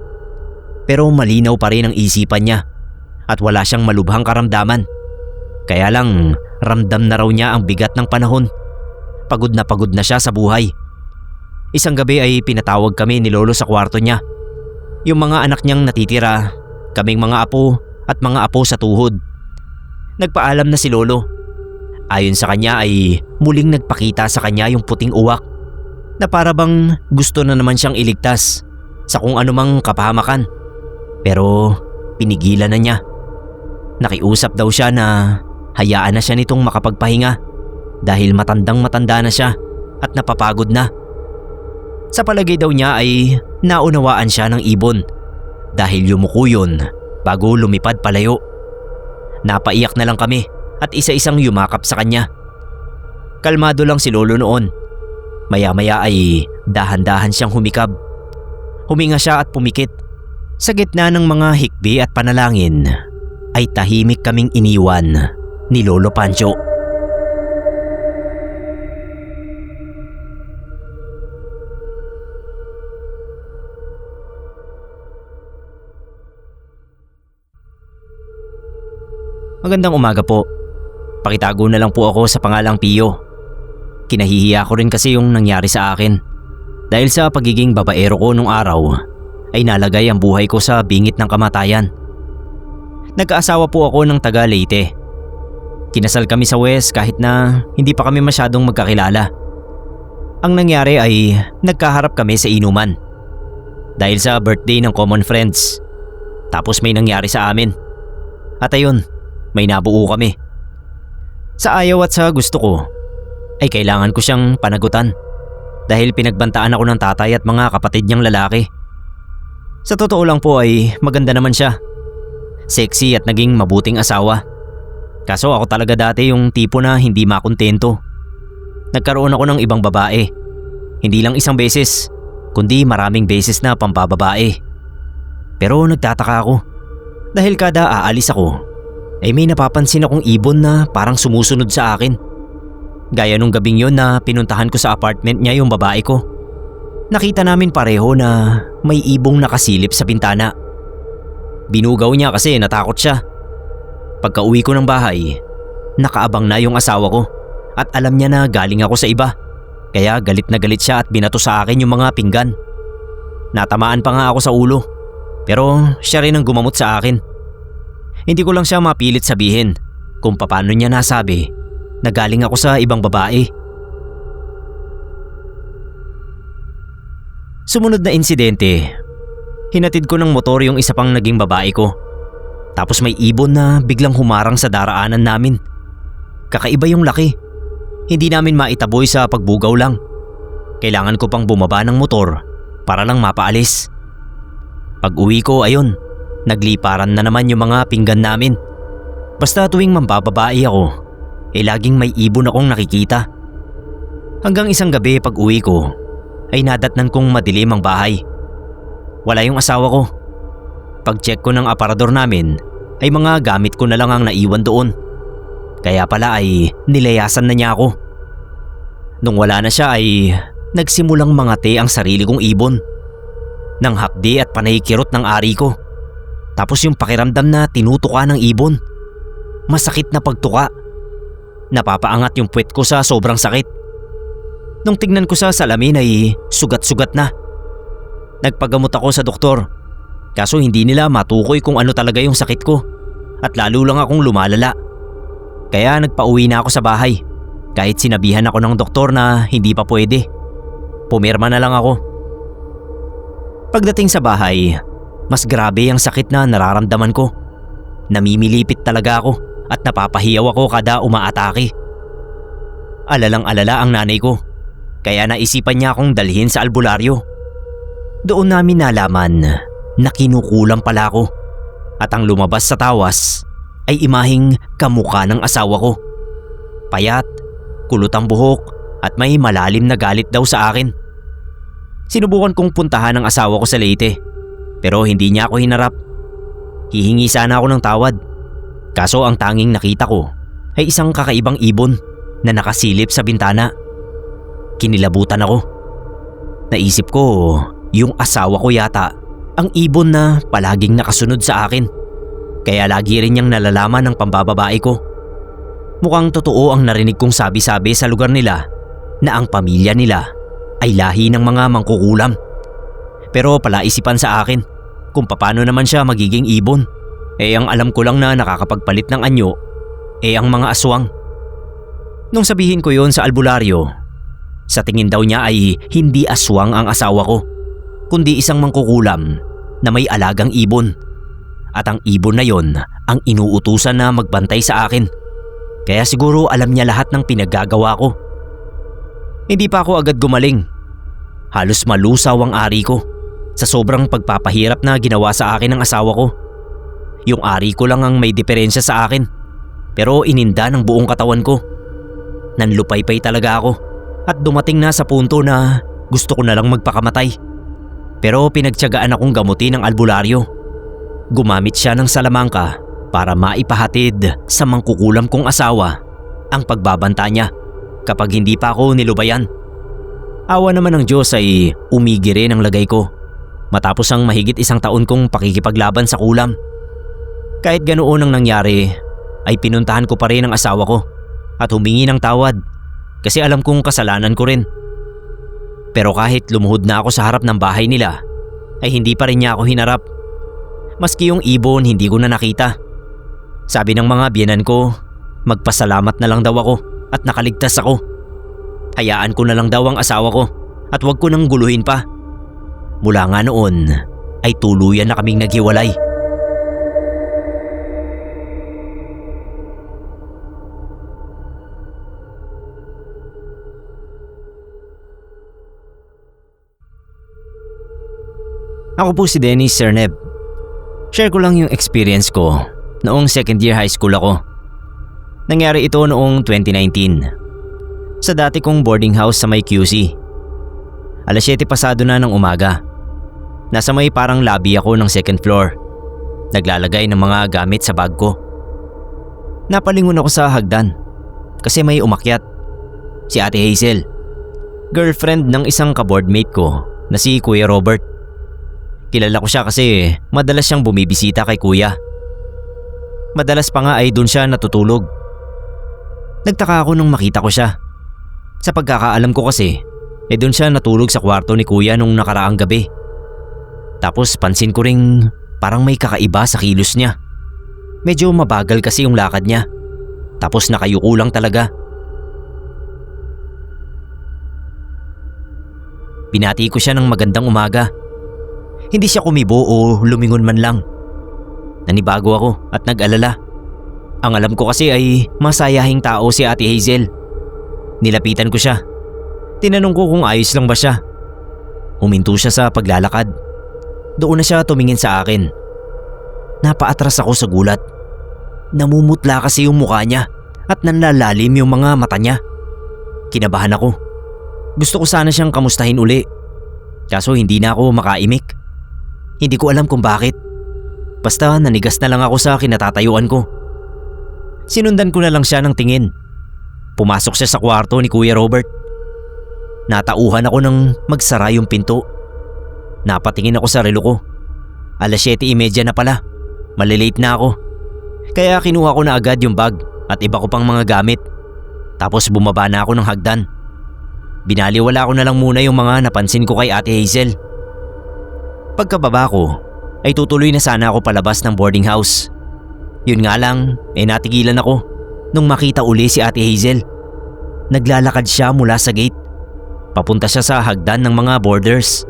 Pero malinaw pa rin ang isipan niya at wala siyang malubhang karamdaman. Kaya lang ramdam na raw niya ang bigat ng panahon. Pagod na siya sa buhay. Isang gabi ay pinatawag kami ni Lolo sa kwarto niya. Yung mga anak niyang natitira, kaming mga apo at mga apo sa tuhod. Nagpaalam na si Lolo. Ayon sa kanya ay muling nagpakita sa kanya yung puting uwak na para bang gusto na naman siyang iligtas sa kung anumang kapahamakan. Pero pinigilan na niya. Nakiusap daw siya na hayaan na siya nitong makapagpahinga dahil matandang-matanda na siya at napapagod na. Sa palagay daw niya ay naunawaan siya ng ibon dahil yumuko yun bago lumipad palayo. Napaiyak na lang kami at isa-isang yumakap sa kanya. Kalmado lang si Lolo noon. Maya-maya ay dahan-dahan siyang humikab. Huminga siya at pumikit. Sa gitna ng mga hikbi at panalangin ay tahimik kaming iniwan ni Lolo Pancho. Magandang umaga po. Pakitago na lang po ako sa pangalang Pio. Kinahihiya ko rin kasi yung nangyari sa akin. Dahil sa pagiging babaero ko nung araw ay nalagay ang buhay ko sa bingit ng kamatayan. Nagkaasawa po ako ng taga Leyte. Kinasal kami sa West kahit na hindi pa kami masyadong magkakilala. Ang nangyari ay nagkaharap kami sa inuman. Dahil sa birthday ng common friends. Tapos may nangyari sa amin. At ayun, may nabuo kami. Sa ayaw at sa gusto ko ay kailangan ko siyang panagutan. Dahil pinagbantaan ako ng tatay at mga kapatid niyang lalaki. Sa totoo lang po ay maganda naman siya. Sexy at naging mabuting asawa. Kaso ako talaga dati yung tipo na hindi makontento. Nagkaroon ako ng ibang babae. Hindi lang isang beses, kundi maraming beses na pampababae. Pero nagtataka ako. Dahil kada aalis ako, ay may napapansin akong ibon na parang sumusunod sa akin. Gaya nung gabing yon na pinuntahan ko sa apartment niya yung babae ko. Nakita namin pareho na may ibong nakasilip sa bintana. Binugaw niya kasi natakot siya. Pagka uwi ko ng bahay, nakaabang na yung asawa ko at alam niya na galing ako sa iba. Kaya galit na galit siya at binato sa akin yung mga pinggan. Natamaan pa nga ako sa ulo, pero siya rin ang gumamot sa akin. Hindi ko lang siya mapilit sabihin kung paano niya nasabi na galing ako sa ibang babae. Sumunod na insidente, hinatid ko ng motor yung isa pang naging babae ko. Tapos may ibon na biglang humarang sa daraanan namin. Kakaiba yung laki. Hindi namin maitaboy sa pagbugaw lang. Kailangan ko pang bumaba ng motor para lang mapaalis. Pag uwi ko, ayun, nagliparan na naman yung mga pinggan namin. Basta tuwing mambababae ako, laging may ibon akong nakikita. Hanggang isang gabi pag uwi ko, ay nadatnan kong madilim ang bahay. Wala yung asawa ko. Pag-check ko ng aparador namin, ay mga gamit ko na lang ang naiwan doon. Kaya pala ay nilayasan na niya ako. Nung wala na siya ay nagsimulang mangate ang sarili kong ibon. Nang hakdi at panahikirot ng ari ko. Tapos yung pakiramdam na tinutuka ng ibon. Masakit na pagtuka. Napapaangat yung puwet ko sa sobrang sakit. Nung tignan ko sa salamin ay sugat-sugat na. Nagpagamot ako sa doktor. Kaso hindi nila matukoy kung ano talaga yung sakit ko. At lalo lang akong lumalala. Kaya nagpauwi na ako sa bahay. Kahit sinabihan ako ng doktor na hindi pa pwede. Pumirma na lang ako. Pagdating sa bahay, mas grabe ang sakit na nararamdaman ko. Namimilipit talaga ako at napapahiyaw ako kada umaatake. Alalang-alala ang nanay ko. Kaya naisipan niya akong dalhin sa albularyo. Doon namin nalaman na kinukulam pala ako. At ang lumabas sa tawas ay imaheng kamukha ng asawa ko. Payat, kulot ang buhok at may malalim na galit daw sa akin. Sinubukan kong puntahan ang asawa ko sa Leyte pero hindi niya ako hinarap. Hihingi sana ako ng tawad. Kaso ang tanging nakita ko ay isang kakaibang ibon na nakasilip sa bintana. Kinilabutan ako. Naisip ko yung asawa ko yata ang ibon na palaging nakasunod sa akin. Kaya lagi rin niyang nalalaman ng pambababae ko. Mukhang totoo ang narinig kong sabi-sabi sa lugar nila na ang pamilya nila ay lahi ng mga mangkukulam. Pero palaisipan sa akin kung paano naman siya magiging ibon. Ang alam ko lang na nakakapagpalit ng anyo ang mga aswang. Nung sabihin ko yon sa albularyo, sa tingin daw niya ay hindi aswang ang asawa ko, kundi isang mangkukulam na may alagang ibon. At ang ibon na yon ang inuutusan na magbantay sa akin. Kaya siguro alam niya lahat ng pinaggagawa ko. Hindi pa ako agad gumaling. Halos malusaw ang ari ko sa sobrang pagpapahirap na ginawa sa akin ng asawa ko. Yung ari ko lang ang may diferensya sa akin, pero ininda ng buong katawan ko. Nanlupaypay talaga ako at dumating na sa punto na gusto ko na lang magpakamatay. Pero pinagtiyagaan akong gamutin ng albularyo. Gumamit siya ng salamangka para maipahatid sa mangkukulam kong asawa ang pagbabanta niya kapag hindi pa ako nilubayan. Awa naman ng Diyos ay umigi rin ang lagay ko matapos ang mahigit 1 taon kong pakikipaglaban sa kulam. Kahit ganoon ang nangyari ay pinuntahan ko pa rin ang asawa ko at humingi ng tawad kasi alam kong kasalanan ko rin. Pero kahit lumuhod na ako sa harap ng bahay nila ay hindi pa rin niya ako hinarap. Maski yung ibon hindi ko na nakita. Sabi ng mga biyenan ko, magpasalamat na lang daw ako at nakaligtas ako. Hayaan ko na lang daw ang asawa ko at wag ko nang guluhin pa. Mula nga noon ay tuluyan na kaming naghiwalay. Ako po si Dennis Cerneb. Share ko lang yung experience ko noong second year high school ako. Nangyari ito noong 2019 sa dati kong boarding house sa may QC. Alas 7 pasado na ng umaga. Nasa may parang lobby ako ng second floor. Naglalagay ng mga gamit sa bag ko. Napalingon ako sa hagdan kasi may umakyat. Si Ate Hazel, girlfriend ng isang ka-boardmate ko na si Kuya Robert. Kilala ko siya kasi madalas siyang bumibisita kay Kuya. Madalas pa nga ay doon siya natutulog. Nagtaka ako nung makita ko siya. Sa pagkakaalam ko kasi, doon siya natulog sa kwarto ni Kuya nung nakaraang gabi. Tapos pansin ko ring parang may kakaiba sa kilos niya. Medyo mabagal kasi yung lakad niya. Tapos nakayuko lang talaga. Binati ko siya ng magandang umaga. Hindi siya kumibo o lumingon man lang. Nanibago ako at nag-alala. Ang alam ko kasi ay masayahing tao si Ate Hazel. Nilapitan ko siya. Tinanong ko kung ayos lang ba siya. Huminto siya sa paglalakad. Doon na siya tumingin sa akin. Napaatras ako sa gulat. Namumutla kasi yung mukha niya at nanlalalim yung mga mata niya. Kinabahan ako. Gusto ko sana siyang kamustahin uli. Kaso hindi na ako makaimik. Hindi ko alam kung bakit. Basta nanigas na lang ako sa kinatatayuan ko. Sinundan ko na lang siya ng tingin. Pumasok siya sa kwarto ni Kuya Robert. Natauhan ako nang magsara yung pinto. Napatingin ako sa relo ko. 7:30 na pala. Malilate na ako. Kaya kinuha ko na agad yung bag at iba ko pang mga gamit. Tapos bumaba na ako ng hagdan. Binaliwala ko na lang muna yung mga napansin ko kay Ate Hazel. Pagkababa ko ay tutuloy na sana ako palabas ng boarding house. Yun nga lang, natigilan ako nung makita uli si Ate Hazel. Naglalakad siya mula sa gate. Papunta siya sa hagdan ng mga boarders.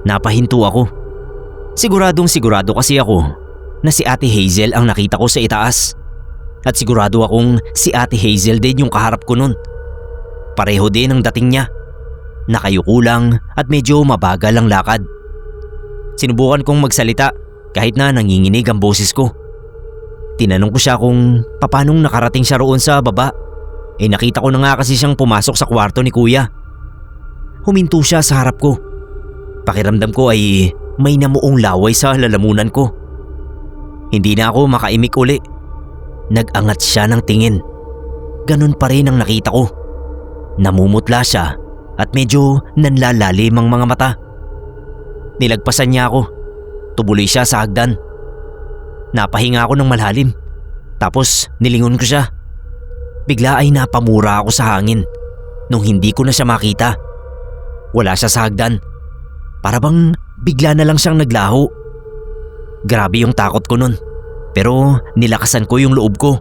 Napahinto ako. Sigurado kasi ako na si Ate Hazel ang nakita ko sa itaas. At sigurado akong si Ate Hazel din yung kaharap ko nun. Pareho din ang dating niya. Nakayuko lang at medyo mabagal ang lakad. Sinubukan kong magsalita kahit na nanginginig ang boses ko. Tinanong ko siya kung papanong nakarating siya roon sa baba. Nakita ko na nga kasi siyang pumasok sa kwarto ni Kuya. Huminto siya sa harap ko. Pakiramdam ko ay may namuong laway sa lalamunan ko. Hindi na ako makaimik uli. Nag-angat siya ng tingin. Ganun pa rin ang nakita ko. Namumutla siya at medyo nanlalalim ang mga mata. Nilagpasan niya ako. Tubuloy siya sa hagdan. Napahinga ako ng malalim. Tapos nilingon ko siya. Bigla ay napamura ako sa hangin nung hindi ko na siya makita. Wala siya sa hagdan. Para bang bigla na lang siyang naglaho. Grabe yung takot ko nun. Pero nilakasan ko yung loob ko.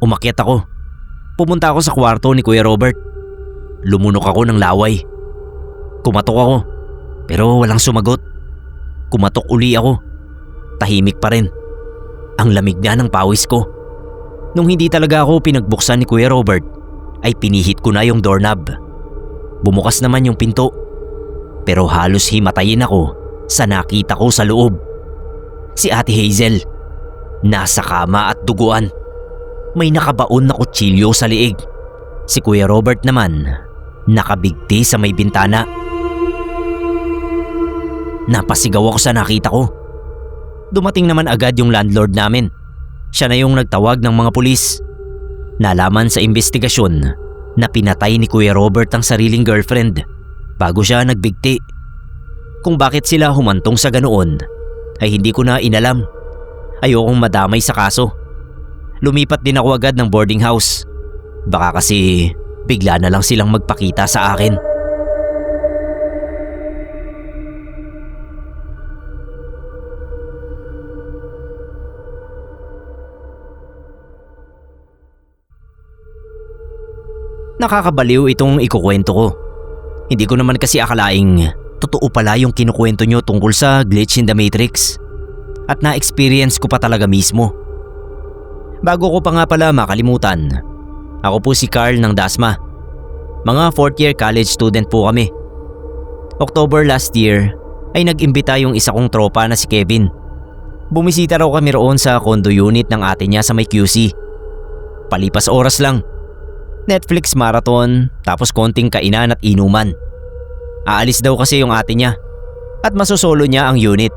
Umakyat ako. Pumunta ako sa kwarto ni Kuya Robert. Lumunok ako ng laway. Kumatok ako. Pero walang sumagot. Kumatok uli ako. Tahimik pa rin. Ang lamig na ng pawis ko. Nung hindi talaga ako pinagbuksan ni Kuya Robert, ay pinihit ko na yung doorknob. Bumukas naman yung pinto. Pero halos himatayin ako sa nakita ko sa loob. Si Ate Hazel. Nasa kama at duguan. May nakabaon na kutsilyo sa liig. Si Kuya Robert naman, nakabigti sa may bintana. Napasigaw ako sa nakita ko. Dumating naman agad yung landlord namin. Siya na yung nagtawag ng mga pulis. Nalaman sa investigasyon na pinatay ni Kuya Robert ang sariling girlfriend bago siya nagbigti. Kung bakit sila humantong sa ganoon ay hindi ko na inalam. Ayokong madamay sa kaso. Lumipat din ako agad ng boarding house. Baka kasi bigla na lang silang magpakita sa akin. Nakakabaliw itong ikukwento ko. Hindi ko naman kasi akalaing totoo pala yung kinukwento nyo tungkol sa glitch in the Matrix. At na-experience ko pa talaga mismo. Bago ko pa nga pala makalimutan, ako po si Carl ng Dasma. Mga 4th year college student po kami. October last year ay nag-imbita yung isa kong tropa na si Kevin. Bumisita raw kami roon sa condo unit ng ate niya sa may QC. Palipas oras lang. Netflix marathon tapos konting kainan at inuman. Aalis daw kasi yung ate niya at masosolo niya ang unit.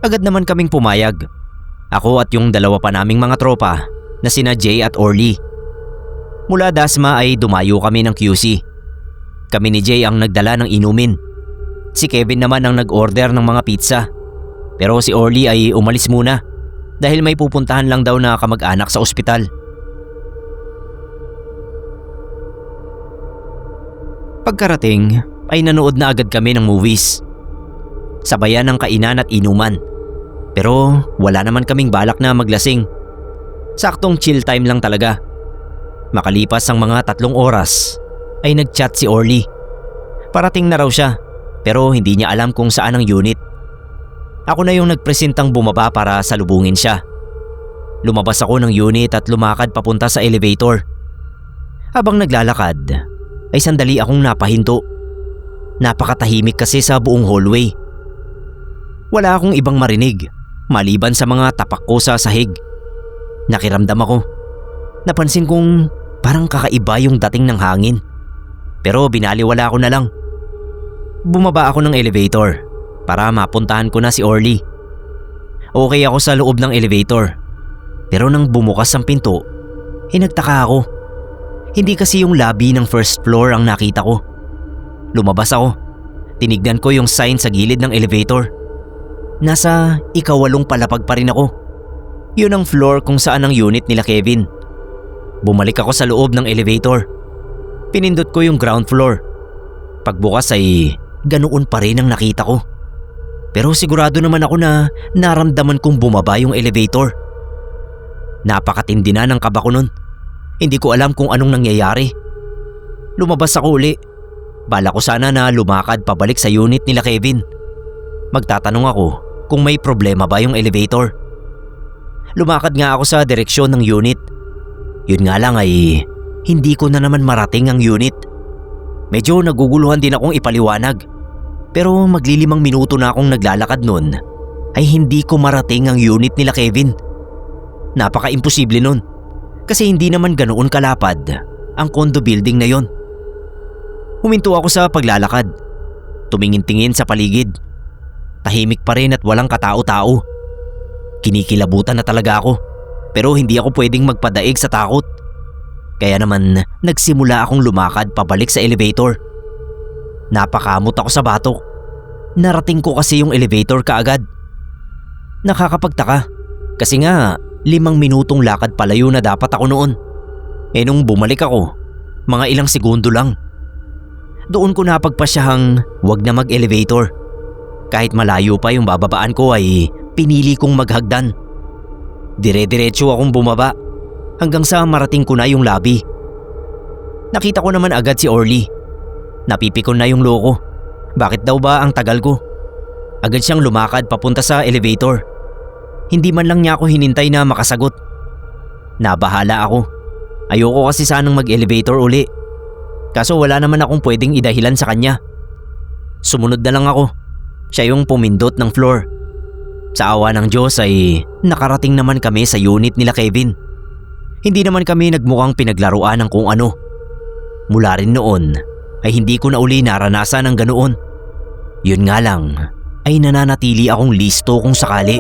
Agad naman kaming pumayag. Ako at yung dalawa pa naming mga tropa na sina Jay at Orly. Mula Dasma ay dumayo kami ng QC. Kami ni Jay ang nagdala ng inumin. Si Kevin naman ang nag-order ng mga pizza. Pero si Orly ay umalis muna dahil may pupuntahan lang daw na kamag-anak sa ospital. Pagkarating ay nanood na agad kami ng movies. Sabayan ng kainan at inuman. Pero wala naman kaming balak na maglasing. Saktong chill time lang talaga. Makalipas ang mga 3 oras ay nag-chat si Orly. Parating na raw siya pero hindi niya alam kung saan ang unit. Ako na yung nagpresentang bumaba para salubungin siya. Lumabas ako ng unit at lumakad papunta sa elevator. Habang naglalakad ay sandali akong napahinto. Napakatahimik kasi sa buong hallway. Wala akong ibang marinig maliban sa mga tapak ko sa sahig. Nakiramdam ako. Napansin kong parang kakaiba yung dating ng hangin. Pero binaliwala ko na lang. Bumaba ako ng elevator para mapuntahan ko na si Orly. Okay ako sa loob ng elevator. Pero nang bumukas ang pinto, nagtaka ako. Hindi kasi yung lobby ng first floor ang nakita ko. Lumabas ako. Tinignan ko yung sign sa gilid ng elevator. Nasa ikawalong palapag pa rin ako. Yun ang floor kung saan ang unit nila Kevin. Bumalik ako sa loob ng elevator. Pinindot ko yung ground floor. Pagbukas ay ganoon pa rin ang nakita ko. Pero sigurado naman ako na naramdaman kong bumaba yung elevator. Napakatindi na ng kaba ko nun. Hindi ko alam kung anong nangyayari. Lumabas ako uli. Bala ko sana na lumakad pabalik sa unit nila Kevin. Magtatanong ako kung may problema ba yung elevator. Lumakad nga ako sa direksyon ng unit. Yun nga lang ay hindi ko na naman marating ang unit. Medyo naguguluhan din akong ipaliwanag. Pero maglilimang minuto na akong naglalakad nun ay hindi ko marating ang unit nila Kevin. Napaka-imposible nun. Kasi hindi naman ganoon kalapad ang condo building na yon. Huminto ako sa paglalakad. Tumingin-tingin sa paligid. Tahimik pa rin at walang katao-tao. Kinikilabutan na talaga ako. Pero hindi ako pwedeng magpadaig sa takot. Kaya naman nagsimula akong lumakad pabalik sa elevator. Napakamot ako sa batok. Narating ko kasi yung elevator kaagad. Nakakapagtaka. Kasi nga 5 minutong lakad palayo na dapat ako noon. Nung bumalik ako, mga ilang segundo lang. Doon ko napagpasyahang wag na mag-elevator. Kahit malayo pa yung bababaan ko ay pinili kong maghagdan. Dire-diretso akong bumaba hanggang sa marating ko na yung lobby. Nakita ko naman agad si Orly. Napipikon na yung loko. Bakit daw ba ang tagal ko? Agad siyang lumakad papunta sa elevator. Hindi man lang niya ako hinintay na makasagot. Nabahala ako. Ayoko kasi sanang mag-elevator uli. Kaso wala naman akong pwedeng idahilan sa kanya. Sumunod na lang ako. Siya yung pumindot ng floor. Sa awa ng Diyos ay nakarating naman kami sa unit nila Kevin. Hindi naman kami nagmukhang pinaglaruan ng kung ano. Mula rin noon ay hindi ko na uli naranasan ng ganoon. Yun nga lang ay nananatili akong listo kung sakali.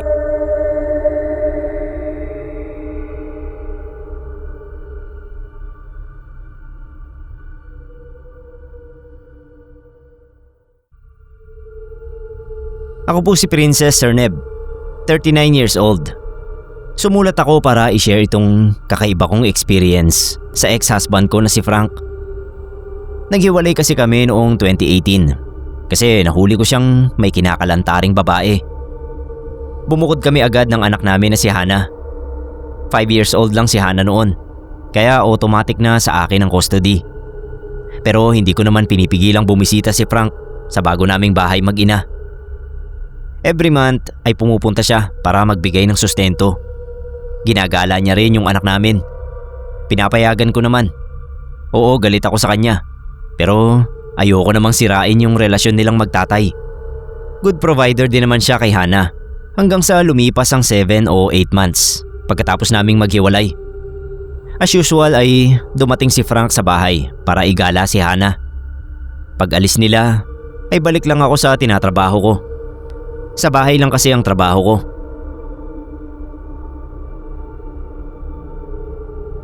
Ako po si Princess Cerneb, 39 years old. Sumulat ako para i-share itong kakaiba kong experience sa ex-husband ko na si Frank. Naghiwalay kasi kami noong 2018 kasi nahuli ko siyang may kinakalantaring babae. Bumukod kami agad ng anak namin na si Hana. 5 years old lang si Hana noon, kaya automatic na sa akin ang custody. Pero hindi ko naman pinipigilang bumisita si Frank sa bago naming bahay mag-ina. Every month ay pumupunta siya para magbigay ng sustento. Ginagala niya rin yung anak namin. Pinapayagan ko naman. Oo, galit ako sa kanya. Pero ayoko namang sirain yung relasyon nilang magtatay. Good provider din naman siya kay Hana hanggang sa lumipas ang 7 o 8 months pagkatapos naming maghiwalay. As usual ay dumating si Frank sa bahay para igala si Hana. Pag alis nila ay balik lang ako sa tinatrabaho ko. Sa bahay lang kasi ang trabaho ko.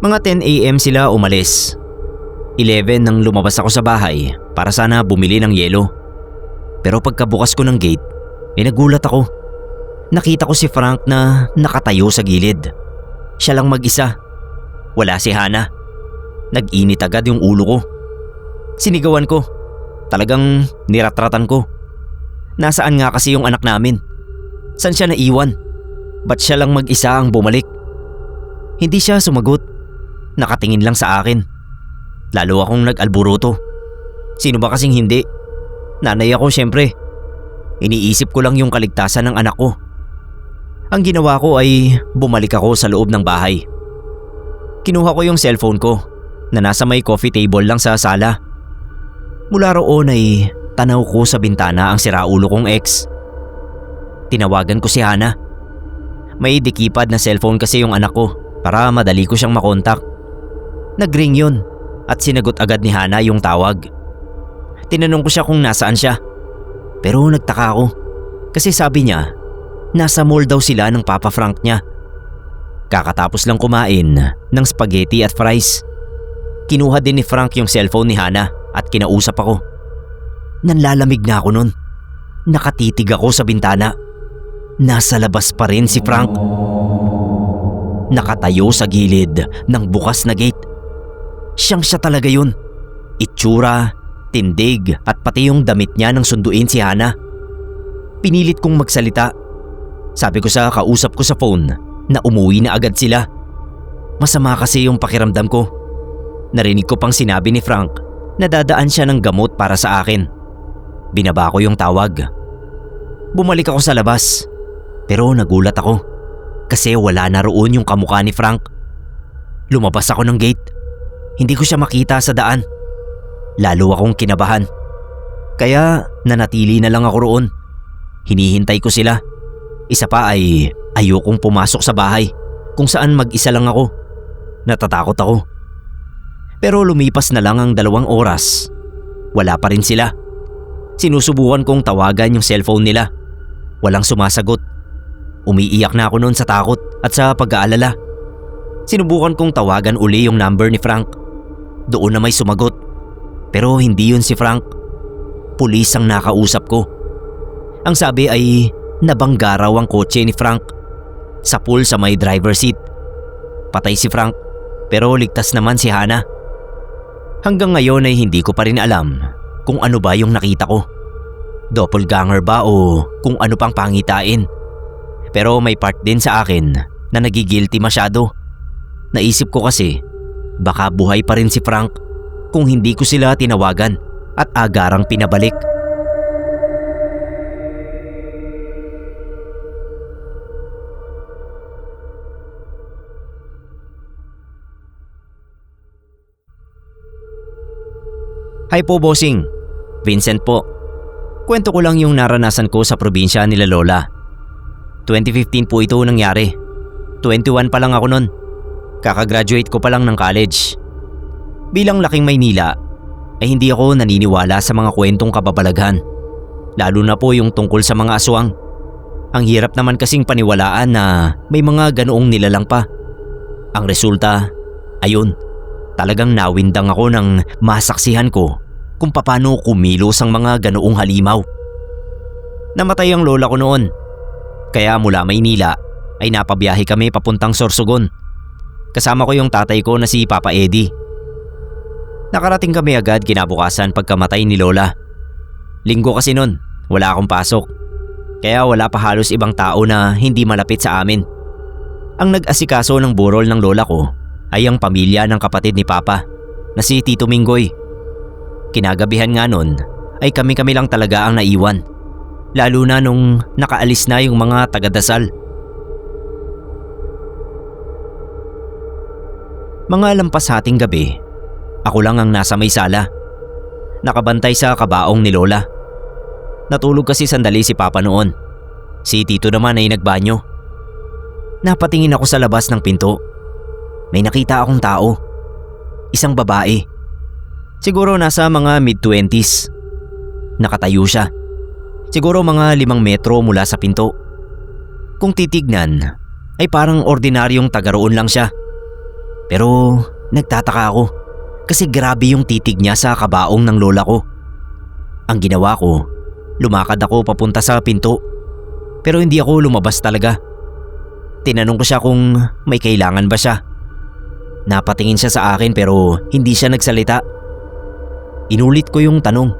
Mga 10 AM sila umalis. 11 nang lumabas ako sa bahay para sana bumili ng yelo. Pero pagkabukas ko ng gate, nagulat ako. Nakita ko si Frank na nakatayo sa gilid. Siya lang mag-isa. Wala si Hana. Nag-init agad yung ulo ko. Sinigawan ko. Talagang niratratan ko. Nasaan nga kasi yung anak namin? Saan siya naiwan? Ba't siya lang mag-isa ang bumalik? Hindi siya sumagot. Nakatingin lang sa akin. Lalo akong nag-alburuto. Sino ba kasing hindi? Nanay ako syempre. Iniisip ko lang yung kaligtasan ng anak ko. Ang ginawa ko ay bumalik ako sa loob ng bahay. Kinuha ko yung cellphone ko na nasa may coffee table lang sa sala. Mula roon ay tanaw ko sa bintana ang siraulo kong ex. Tinawagan ko si Hana. May dekipad na cellphone kasi yung anak ko para madali ko siyang makontak. Nagring yun at sinagot agad ni Hana yung tawag. Tinanong ko siya kung nasaan siya. Pero nagtaka ako kasi sabi niya Nasa mall daw sila ng Papa Frank niya. Kakatapos lang kumain ng spaghetti at fries. Kinuha din ni Frank yung cellphone ni Hana at kinausap ako. Nanlalamig na ako nun. Nakatitig ako sa bintana. Nasa labas pa rin si Frank. Nakatayo sa gilid ng bukas na gate. Siya talaga yun. Itsura, tindig at pati yung damit niya nang sunduin si Hana. Pinilit kong magsalita. Sabi ko sa kausap ko sa phone na umuwi na agad sila. Masama kasi yung pakiramdam ko. Narinig ko pang sinabi ni Frank na dadaan siya ng gamot para sa akin. Binaba ko yung tawag. Bumalik ako sa labas. Pero nagulat ako kasi wala na roon yung kamukha ni Frank. Lumabas ako ng gate. Hindi ko siya makita sa daan. Lalo akong kinabahan. Kaya nanatili na lang ako roon. Hinihintay ko sila. Isa pa ay ayokong pumasok sa bahay kung saan mag-isa lang ako. Natatakot ako. Pero lumipas na lang ang 2 oras. Wala pa rin sila. Sinusubukan kong tawagan yung cellphone nila. Walang sumasagot. Umiiyak na ako noon sa takot at sa pag-aalala. Sinubukan kong tawagan uli yung number ni Frank. Doon na may sumagot. Pero hindi yun si Frank. Pulis ang nakausap ko. Ang sabi ay nabangga raw ang kotse ni Frank. Sa pool sa may driver seat. Patay si Frank pero ligtas naman si Hana. Hanggang ngayon ay hindi ko pa rin alam kung ano ba yung nakita ko. Doppelganger ba o kung ano pang pangitain. Pero may part din sa akin na nagigilty masyado. Naisip ko kasi baka buhay pa rin si Frank kung hindi ko sila tinawagan at agarang pinabalik. Hi po, bossing. Vincent po. Kwento ko lang yung naranasan ko sa probinsya nila Lola. 2015 po ito nangyari. 21 pa lang ako nun. Kakagraduate ko pa lang ng college. Bilang laking Maynila, ay hindi ako naniniwala sa mga kwentong kababalaghan. Lalo na po yung tungkol sa mga aswang. Ang hirap naman kasing paniwalaan na may mga ganoong nilalang pa. Ang resulta, ayun. Talagang nawindang ako nang masaksihan ko kung paano kumilos ang mga ganoong halimaw. Namatay ang lola ko noon. Kaya mula Maynila ay napabiyahe kami papuntang Sorsogon. Kasama ko yung tatay ko na si Papa Eddie. Nakarating kami agad kinabukasan pagkamatay ni Lola. Linggo kasi nun, wala akong pasok. Kaya wala pa halos ibang tao na hindi malapit sa amin. Ang nag-asikaso ng burol ng lola ko ay ang pamilya ng kapatid ni Papa na si Tito Minggoy. Kinagabihan nga nun ay kami-kami lang talaga ang naiwan. Lalo na nung nakaalis na yung mga taga-dasal. Mga lampas hating gabi, ako lang ang nasa may sala. Nakabantay sa kabaong ni Lola. Natulog kasi sandali si Papa noon. Si Tito naman ay nagbanyo. Napatingin ako sa labas ng pinto. May nakita akong tao. Isang babae. Siguro nasa mga mid-20s. Nakatayo siya. Siguro mga 5 metro mula sa pinto. Kung titignan, ay parang ordinaryong taga roon lang siya. Pero nagtataka ako kasi grabe yung titig niya sa kabaong ng lola ko. Ang ginawa ko, lumakad ako papunta sa pinto. Pero hindi ako lumabas talaga. Tinanong ko siya kung may kailangan ba siya. Napatingin siya sa akin pero hindi siya nagsalita. Inulit ko yung tanong.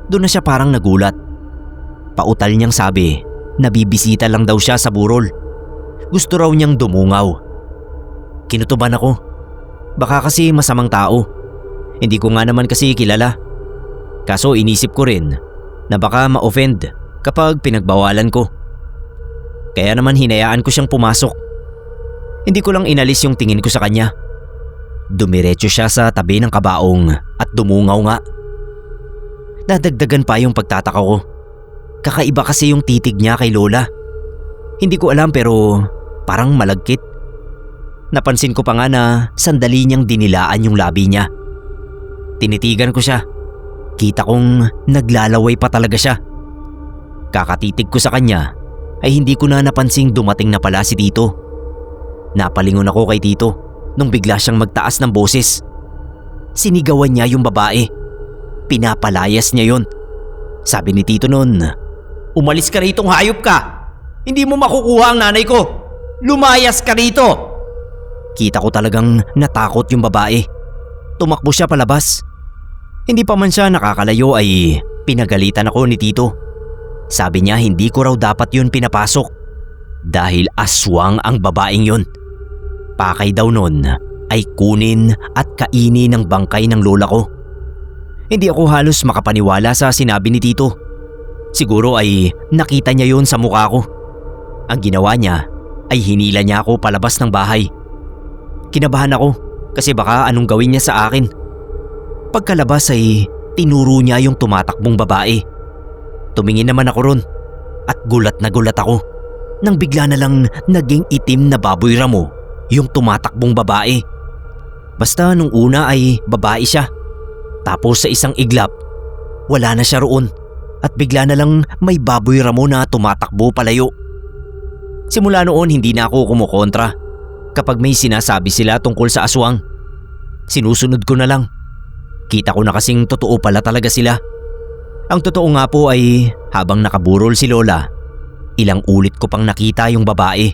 Doon na siya parang nagulat. Pautal niyang sabi na bibisita lang daw siya sa burol. Gusto raw niyang dumungaw. Kinutuban ako. Baka kasi masamang tao. Hindi ko nga naman kasi kilala. Kaso inisip ko rin na baka ma-offend kapag pinagbawalan ko. Kaya naman hinayaan ko siyang pumasok. Hindi ko lang inalis yung tingin ko sa kanya. Dumiretso siya sa tabi ng kabaong at dumungaw nga. Dadagdagan pa yung pagtataka ko. Kakaiba kasi yung titig niya kay Lola. Hindi ko alam pero parang malagkit. Napansin ko pa nga na sandali niyang dinilaan yung labi niya. Tinitigan ko siya. Kita kong naglalaway pa talaga siya. Kakatitig ko sa kanya ay hindi ko na napansing dumating na pala si Tito. Napalingon ako kay Tito nung bigla siyang magtaas ng boses. Sinigawan niya yung babae. Pinapalayas niya yon. Sabi ni Tito noon, "Umalis ka rito, hayop ka! Hindi mo makukuha ang nanay ko! Lumayas ka rito!" Kita ko talagang natakot yung babae. Tumakbo siya palabas. Hindi pa man siya nakakalayo ay pinagalitan ako ni Tito. Sabi niya hindi ko raw dapat yun pinapasok dahil aswang ang babaeng yun. Pakay daw nun ay kunin at kainin ng bangkay ng lola ko. Hindi ako halos makapaniwala sa sinabi ni Tito. Siguro ay nakita niya yun sa mukha ko. Ang ginawa niya ay hinila niya ako palabas ng bahay. Kinabahan ako kasi baka anong gawin niya sa akin. Pagkalabas ay tinuro niya yung tumatakbong babae. Tumingin naman ako ron at gulat na gulat ako nang bigla na lang naging itim na baboy ramo yung tumatakbong babae. Basta nung una ay babae siya. Tapos sa isang iglap, wala na siya roon at bigla na lang may baboy ramo na tumatakbo palayo. Simula noon hindi na ako kumukontra kapag may sinasabi sila tungkol sa aswang. Sinusunod ko na lang. Kita ko na kasing totoo pala talaga sila. Ang totoo nga po ay habang nakaburol si Lola, ilang ulit ko pang nakita yung babae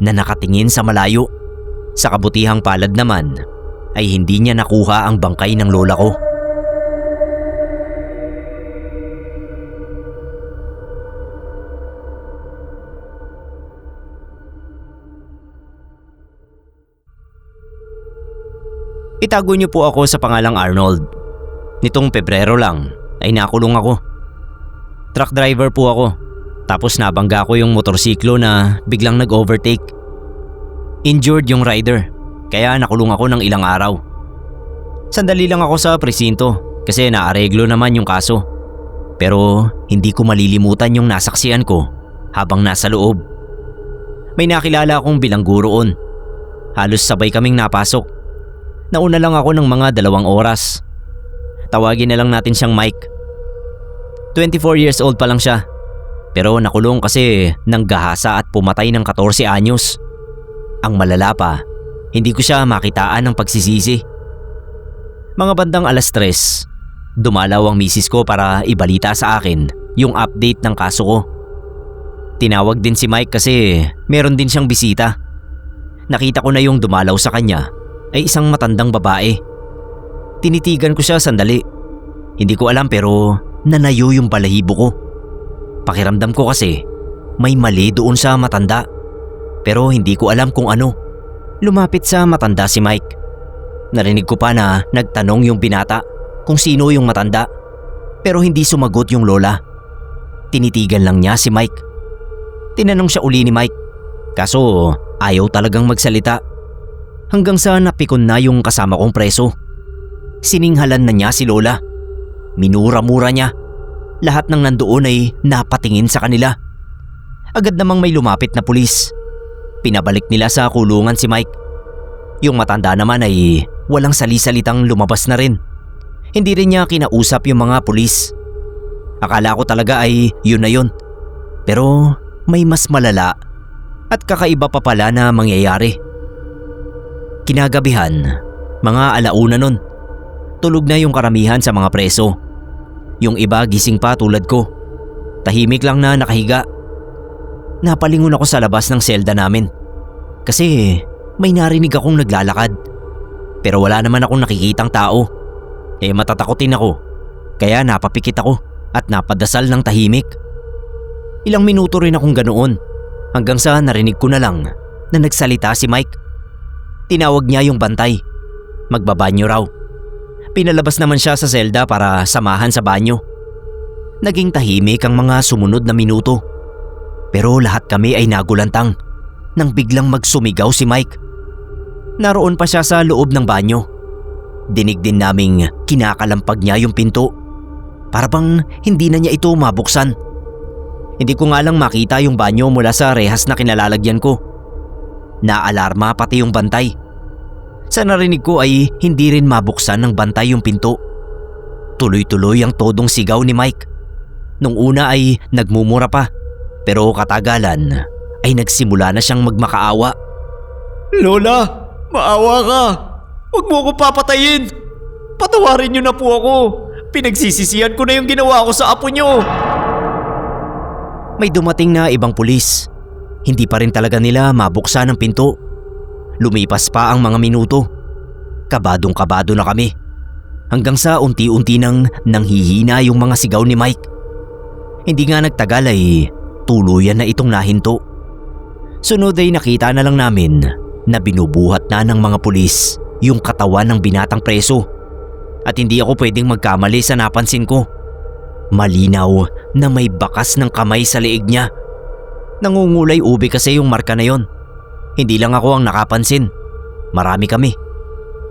na nakatingin sa malayo. Sa kabutihang palad naman ay hindi niya nakuha ang bangkay ng lola ko. Itago niyo po ako sa pangalang Arnold. Nitong Pebrero lang ay nakulong ako. Truck driver po ako. Tapos nabangga ko yung motorsiklo na biglang nag-overtake. Injured yung rider kaya nakulong ako ng ilang araw. Sandali lang ako sa presinto kasi naareglo naman yung kaso. Pero hindi ko malilimutan yung nasaksihan ko habang nasa loob. May nakilala akong bilanggo roon. Halos sabay kaming napasok. Nauna lang ako ng mga 2 oras. Tawagin na lang natin siyang Mike. 24 years old pa lang siya. Pero nakulong kasi nanggahasa at pumatay ng 14 anyos. Ang malala pa, hindi ko siya makitaan ng pagsisisi. Mga bandang 3:00, dumalaw ang misis ko para ibalita sa akin yung update ng kaso ko. Tinawag din si Mike kasi meron din siyang bisita. Nakita ko na yung dumalaw sa kanya ay isang matandang babae. Tinitigan ko siya sandali. Hindi ko alam pero nanayo yung balahibo ko. Pakiramdam ko kasi may mali doon sa matanda. Pero hindi ko alam kung ano. Lumapit sa matanda si Mike. Narinig ko pa na nagtanong yung binata kung sino yung matanda. Pero hindi sumagot yung lola. Tinitigan lang niya si Mike. Tinanong siya uli ni Mike. Kaso ayaw talagang magsalita. Hanggang sa napikon na yung kasama kong preso. Sininghalan na niya si lola. Minura-mura niya. Lahat ng nandoon ay napatingin sa kanila. Agad namang may lumapit na pulis. Pinabalik nila sa kulungan si Mike. Yung matanda naman ay walang sali-salitang lumabas na rin. Hindi rin niya kinausap yung mga pulis. Akala ko talaga ay yun na yun. Pero may mas malala at kakaiba pa pala na mangyayari. Kinagabihan, mga 1:00 nun. Tulog na yung karamihan sa mga preso. Yung iba gising pa tulad ko. Tahimik lang na nakahiga. Napalingon ako sa labas ng selda namin. Kasi may narinig akong naglalakad. Pero wala naman akong nakikitang tao. Matatakotin ako. Kaya napapikit ako at napadasal ng tahimik. Ilang minuto rin akong ganoon. Hanggang sa narinig ko na lang na nagsalita si Mike. Tinawag niya yung bantay. Magbabanyo raw. Pinalabas naman siya sa selda para samahan sa banyo. Naging tahimik ang mga sumunod na minuto. Pero lahat kami ay nagulantang nang biglang magsumigaw si Mike. Naroon pa siya sa loob ng banyo. Dinig din naming kinakalampag niya yung pinto. Para bang hindi na niya ito mabuksan. Hindi ko nga lang makita yung banyo mula sa rehas na kinalalagyan ko. Naalarma pati yung bantay. Sa narinig ko ay hindi rin mabuksan ng bantay yung pinto. Tuloy-tuloy ang todong sigaw ni Mike. Nung una ay nagmumura pa. Pero katagalan ay nagsimula na siyang magmakaawa. Lola, maawa ka. Huwag mo ako papatayin. Patawarin niyo na po ako. Pinagsisisihan ko na yung ginawa ko sa apo niyo. May dumating na ibang pulis. Hindi pa rin talaga nila mabuksan ang pinto. Lumipas pa ang mga minuto. Kabadong-kabado na kami. Hanggang sa unti-unti nang nanghihina yung mga sigaw ni Mike. Hindi nga nagtagal ay tuluyan na itong nahinto. Sunod ay nakita na lang namin na binubuhat na ng mga pulis yung katawan ng binatang preso. At hindi ako pwedeng magkamali sa napansin ko. Malinaw na may bakas ng kamay sa leeg niya. Nangungulay ube kasi yung marka na yon. Hindi lang ako ang nakapansin. Marami kami.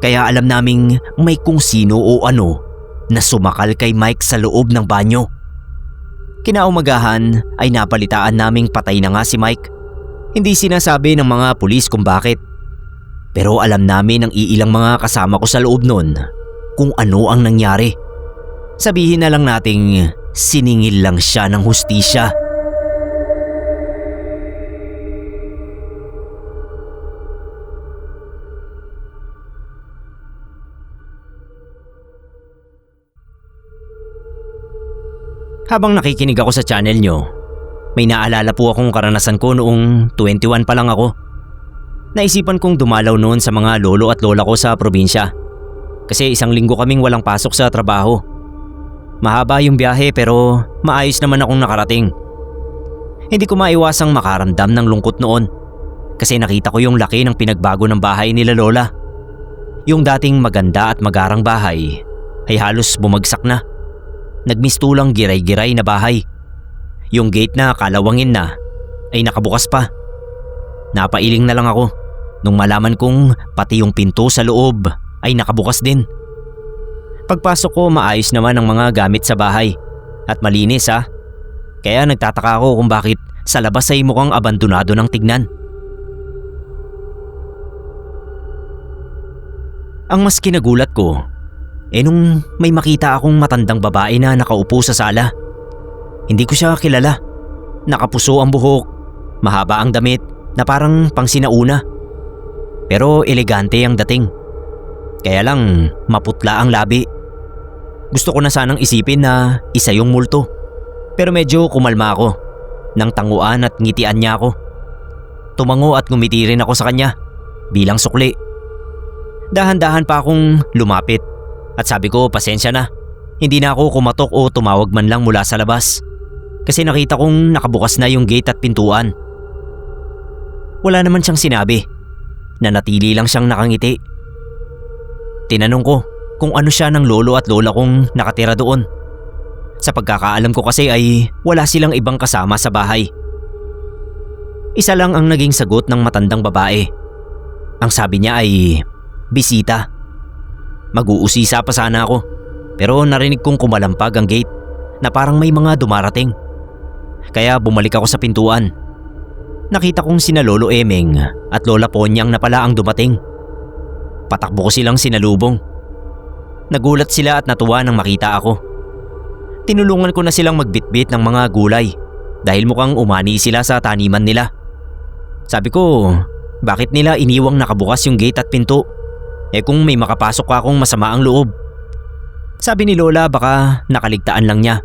Kaya alam naming may kung sino o ano na sumakal kay Mike sa loob ng banyo. Kinaumagahan ay napalitaan naming patay na nga si Mike. Hindi sinasabi ng mga pulis kung bakit. Pero alam namin ng iilang mga kasama ko sa loob nun kung ano ang nangyari. Sabihin na lang nating siningil lang siya ng hustisya. Habang nakikinig ako sa channel nyo, may naalala po akong karanasan ko noong 21 pa lang ako. Naisipan kong dumalaw noon sa mga lolo at lola ko sa probinsya. Kasi isang linggo kaming walang pasok sa trabaho. Mahaba yung biyahe pero maayos naman akong nakarating. Hindi ko maiwasang makaramdam ng lungkot noon. Kasi nakita ko yung laki ng pinagbago ng bahay nila lola. Yung dating maganda at magarang bahay ay halos bumagsak na. Nagmistulang giray-giray na bahay. Yung gate na kalawangin na ay nakabukas pa. Napailing na lang ako nung malaman kong pati yung pinto sa loob ay nakabukas din. Pagpasok ko maayos naman ang mga gamit sa bahay at malinis ha. Kaya nagtataka ako kung bakit sa labas ay mukhang abandonado ng tignan. Ang mas kinagulat ko nung may makita akong matandang babae na nakaupo sa sala. Hindi ko siya kilala. Nakapuso ang buhok, mahaba ang damit na parang pangsinauna. Pero elegante ang dating. Kaya lang maputla ang labi. Gusto ko na sanang isipin na isa yung multo. Pero medyo kumalma ako nang tanguan at ngitian niya ako. Tumango at ngumiti rin ako sa kanya bilang sukli. Dahan-dahan pa akong lumapit. At sabi ko pasensya na, hindi na ako kumatok o tumawag man lang mula sa labas. Kasi nakita kong nakabukas na yung gate at pintuan. Wala naman siyang sinabi. Nanatili lang siyang nakangiti. Tinanong ko kung ano siya ng lolo at lola kong nakatira doon. Sa pagkakaalam ko kasi ay wala silang ibang kasama sa bahay. Isa lang ang naging sagot ng matandang babae. Ang sabi niya ay bisita. Mag-uusisa pa sana ako pero narinig kong kumalampag ang gate na parang may mga dumarating. Kaya bumalik ako sa pintuan. Nakita kong sina Lolo Emeng at Lola Ponyang na pala ang dumating. Patakbo ko silang sinalubong. Nagulat sila at natuwa nang makita ako. Tinulungan ko na silang magbitbit ng mga gulay dahil mukhang umani sila sa taniman nila. Sabi ko, bakit nila iniwang nakabukas yung gate at pinto? Kung may makapasok ka akong masama ang loob. Sabi ni Lola baka nakaligtaan lang niya.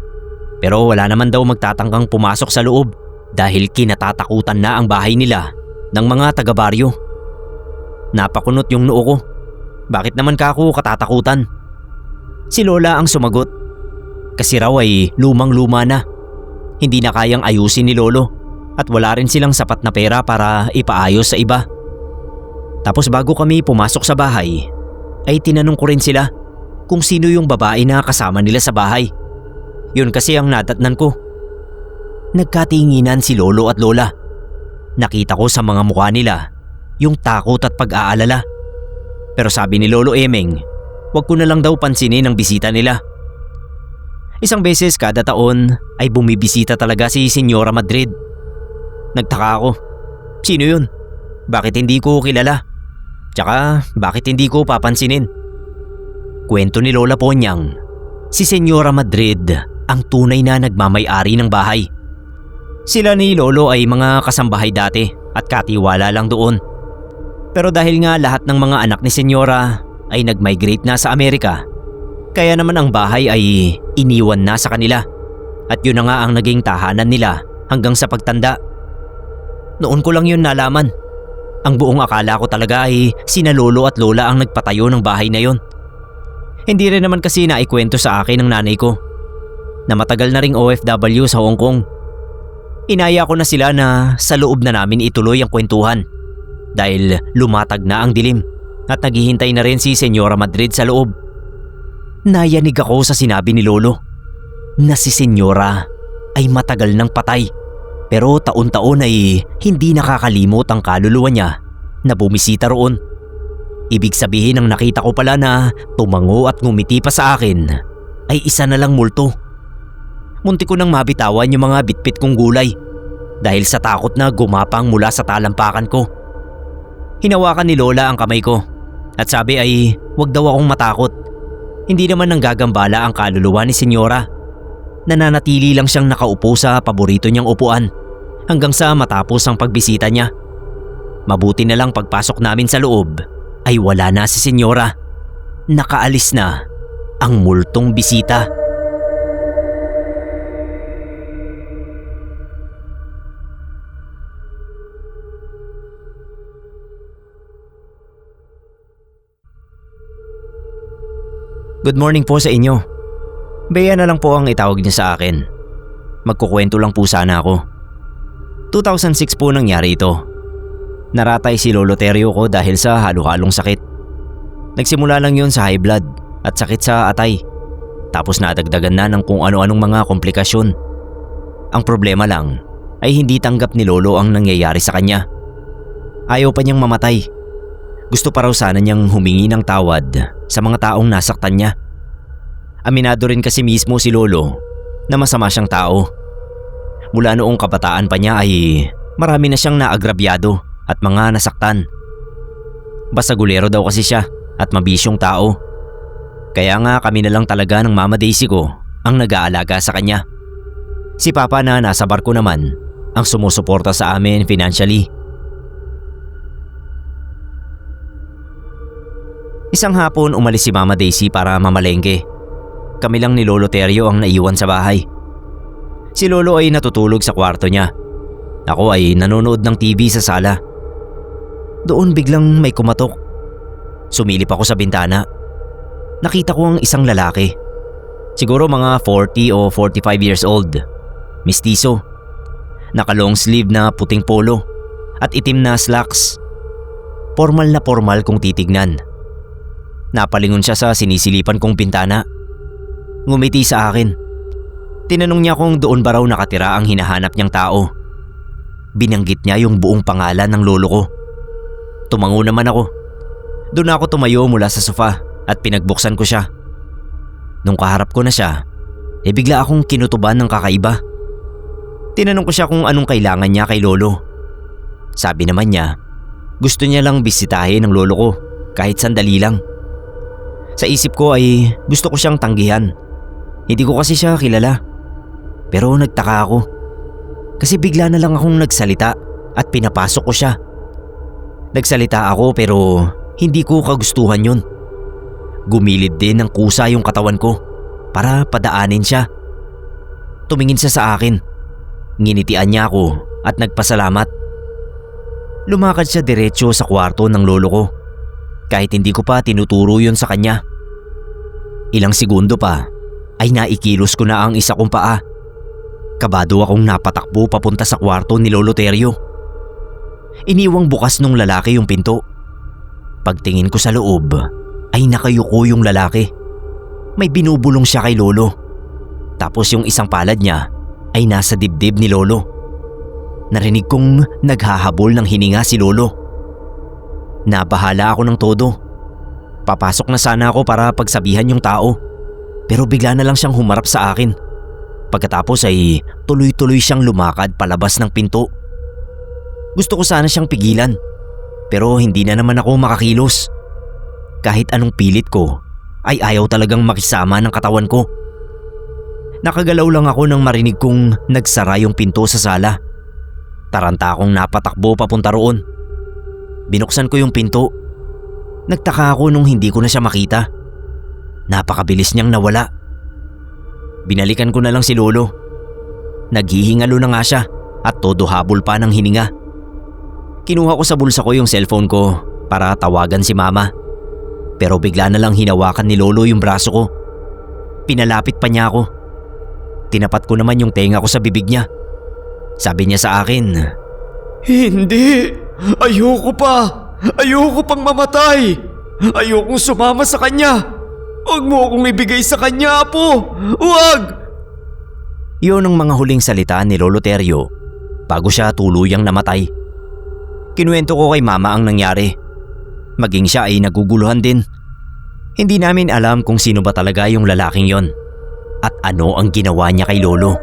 Pero wala naman daw magtatangkang pumasok sa loob dahil kinatatakutan na ang bahay nila ng mga taga-baryo. Napakunot yung noo ko. Bakit naman ka ako katatakutan? Si Lola ang sumagot. Kasi raw ay lumang-luma na. Hindi na kayang ayusin ni Lolo at wala rin silang sapat na pera para ipaayos sa iba. Tapos bago kami pumasok sa bahay, ay tinanong ko rin sila kung sino yung babae na kasama nila sa bahay. Yun kasi ang nadatnan ko. Nagkatinginan si Lolo at Lola. Nakita ko sa mga mukha nila yung takot at pag-aalala. Pero sabi ni Lolo Emeng, wag ko na lang daw pansinin ang bisita nila. Isang beses kada taon ay bumibisita talaga si Senyora Madrid. Nagtaka ako. Sino yun? Bakit hindi ko kilala? Tsaka bakit hindi ko papansinin? Kwento ni Lola Ponyang, si Senyora Madrid ang tunay na nagmamay-ari ng bahay. Sila ni Lolo ay mga kasambahay dati at katiwala lang doon. Pero dahil nga lahat ng mga anak ni Senyora ay nag-migrate na sa Amerika, kaya naman ang bahay ay iniwan na sa kanila. At yun na nga ang naging tahanan nila hanggang sa pagtanda. Noon ko lang yun nalaman. Ang buong akala ko talaga ay sina Lolo at Lola ang nagpatayo ng bahay na yon. Hindi rin naman kasi naikwento sa akin ng nanay ko na matagal na ring OFW sa Hong Kong. Inaya ko na sila na sa loob na namin ituloy ang kwentuhan dahil lumatag na ang dilim at naghihintay na rin si Senyora Madrid sa loob. Nayanig ako sa sinabi ni Lolo na si Senyora ay matagal nang patay pero taon-taon ay hindi nakakalimot ang kaluluwa niya na bumisita roon. Ibig sabihin ang nakita ko pala na tumango at ngumiti pa sa akin ay isa na lang multo. Munti ko nang mabitawan yung mga bitbit kong gulay dahil sa takot na gumapang mula sa talampakan ko. Hinawakan ni Lola ang kamay ko at sabi ay wag daw akong matakot. Hindi naman nanggagambala ang kaluluwa ni Senyora. Nananatili lang siyang nakaupo sa paborito niyang upuan hanggang sa matapos ang pagbisita niya. Mabuti na lang pagpasok namin sa loob ay wala na si Senyora. Nakaalis na ang multong bisita. Good morning po sa inyo. Bea na lang po ang itawag niya sa akin. Magkukwento lang po sana ako. 2006 po nangyari ito. Naratay si Lolo Terio ko dahil sa halo-halong sakit. Nagsimula lang yun sa high blood at sakit sa atay. Tapos nadagdagan na ng kung ano-anong mga komplikasyon. Ang problema lang ay hindi tanggap ni Lolo ang nangyayari sa kanya. Ayaw pa niyang mamatay. Gusto pa raw sana niyang humingi ng tawad sa mga taong nasaktan niya. Aminado rin kasi mismo si Lolo na masama siyang tao. Mula noong kabataan pa niya ay marami na siyang naagrabyado at mga nasaktan. Basta gulero daw kasi siya at mabisyong tao. Kaya nga kami na lang talaga ng Mama Daisy ko ang nag-aalaga sa kanya. Si Papa na nasa barko naman ang sumusuporta sa amin financially. Isang hapon umalis si Mama Daisy para mamalengke. Kami lang ni Lolo Terio ang naiwan sa bahay. Si Lolo ay natutulog sa kwarto niya. Ako ay nanonood ng TV sa sala. Doon biglang may kumatok. Sumilip ako sa bintana. Nakita ko ang isang lalaki. Siguro mga 40 o 45 years old. Mistiso. Naka-long sleeve na puting polo at itim na slacks. Formal na formal kung titignan. Napalingon siya sa sinisilipan kong bintana. Ngumiti sa akin. Tinanong niya kung doon ba raw nakatira ang hinahanap niyang tao. Binanggit niya yung buong pangalan ng lolo ko. Tumango naman ako. Doon ako tumayo mula sa sofa at pinagbuksan ko siya. Nung kaharap ko na siya, bigla akong kinutuban ng kakaiba. Tinanong ko siya kung anong kailangan niya kay lolo. Sabi naman niya, gusto niya lang bisitahin ng lolo ko kahit sandali lang. Sa isip ko ay gusto ko siyang tanggihan. Hindi ko kasi siya kilala. Pero nagtaka ako. Kasi bigla na lang akong nagsalita at pinapasok ko siya. Nagsalita ako pero hindi ko kagustuhan yun. Gumilid din ng kusa yung katawan ko para padaanin siya. Tumingin siya sa akin. Nginitian niya ako at nagpasalamat. Lumakad siya diretso sa kwarto ng lolo ko. Kahit hindi ko pa tinuturo yun sa kanya. Ilang segundo pa ay naikilos ko na ang isa kong paa. Kabado akong napatakbo papunta sa kwarto ni Lolo Terio. Iniwang bukas nung lalaki yung pinto. Pagtingin ko sa loob ay nakayuko yung lalaki. May binubulong siya kay Lolo. Tapos yung isang palad niya ay nasa dibdib ni Lolo. Narinig kong naghahabol ng hininga si Lolo. Nabahala ako ng todo. Papasok na sana ako para pagsabihan yung tao. Pero bigla na lang siyang humarap sa akin. Pagkatapos ay tuloy-tuloy siyang lumakad palabas ng pinto. Gusto ko sana siyang pigilan. Pero hindi na naman ako makakilos. Kahit anong pilit ko ay ayaw talagang makisama ng katawan ko. Nakagalaw lang ako nang marinig kong nagsara yung pinto sa sala. Taranta akong napatakbo papunta roon. Binuksan ko yung pinto. Nagtaka ako nung hindi ko na siya makita. Napakabilis niyang nawala. Binalikan ko na lang si Lolo. Naghihingalo na nga siya at todo habol pa ng hininga. Kinuha ko sa bulsa ko yung cellphone ko para tawagan si Mama. Pero bigla na lang hinawakan ni Lolo yung braso ko. Pinalapit pa niya ako. Tinapat ko naman yung tenga ko sa bibig niya. Sabi niya sa akin, Hindi! Ayoko pa! Ayoko pang mamatay! Ayokong sumama sa kanya! Huwag mo akong ibigay sa kanya, Apo! Huwag! Yun ang mga huling salita ni Lolo Terio bago siya tuluyang namatay. Kinuwento ko kay Mama ang nangyari. Maging siya ay naguguluhan din. Hindi namin alam kung sino ba talaga yung lalaking yon at ano ang ginawa niya kay Lolo.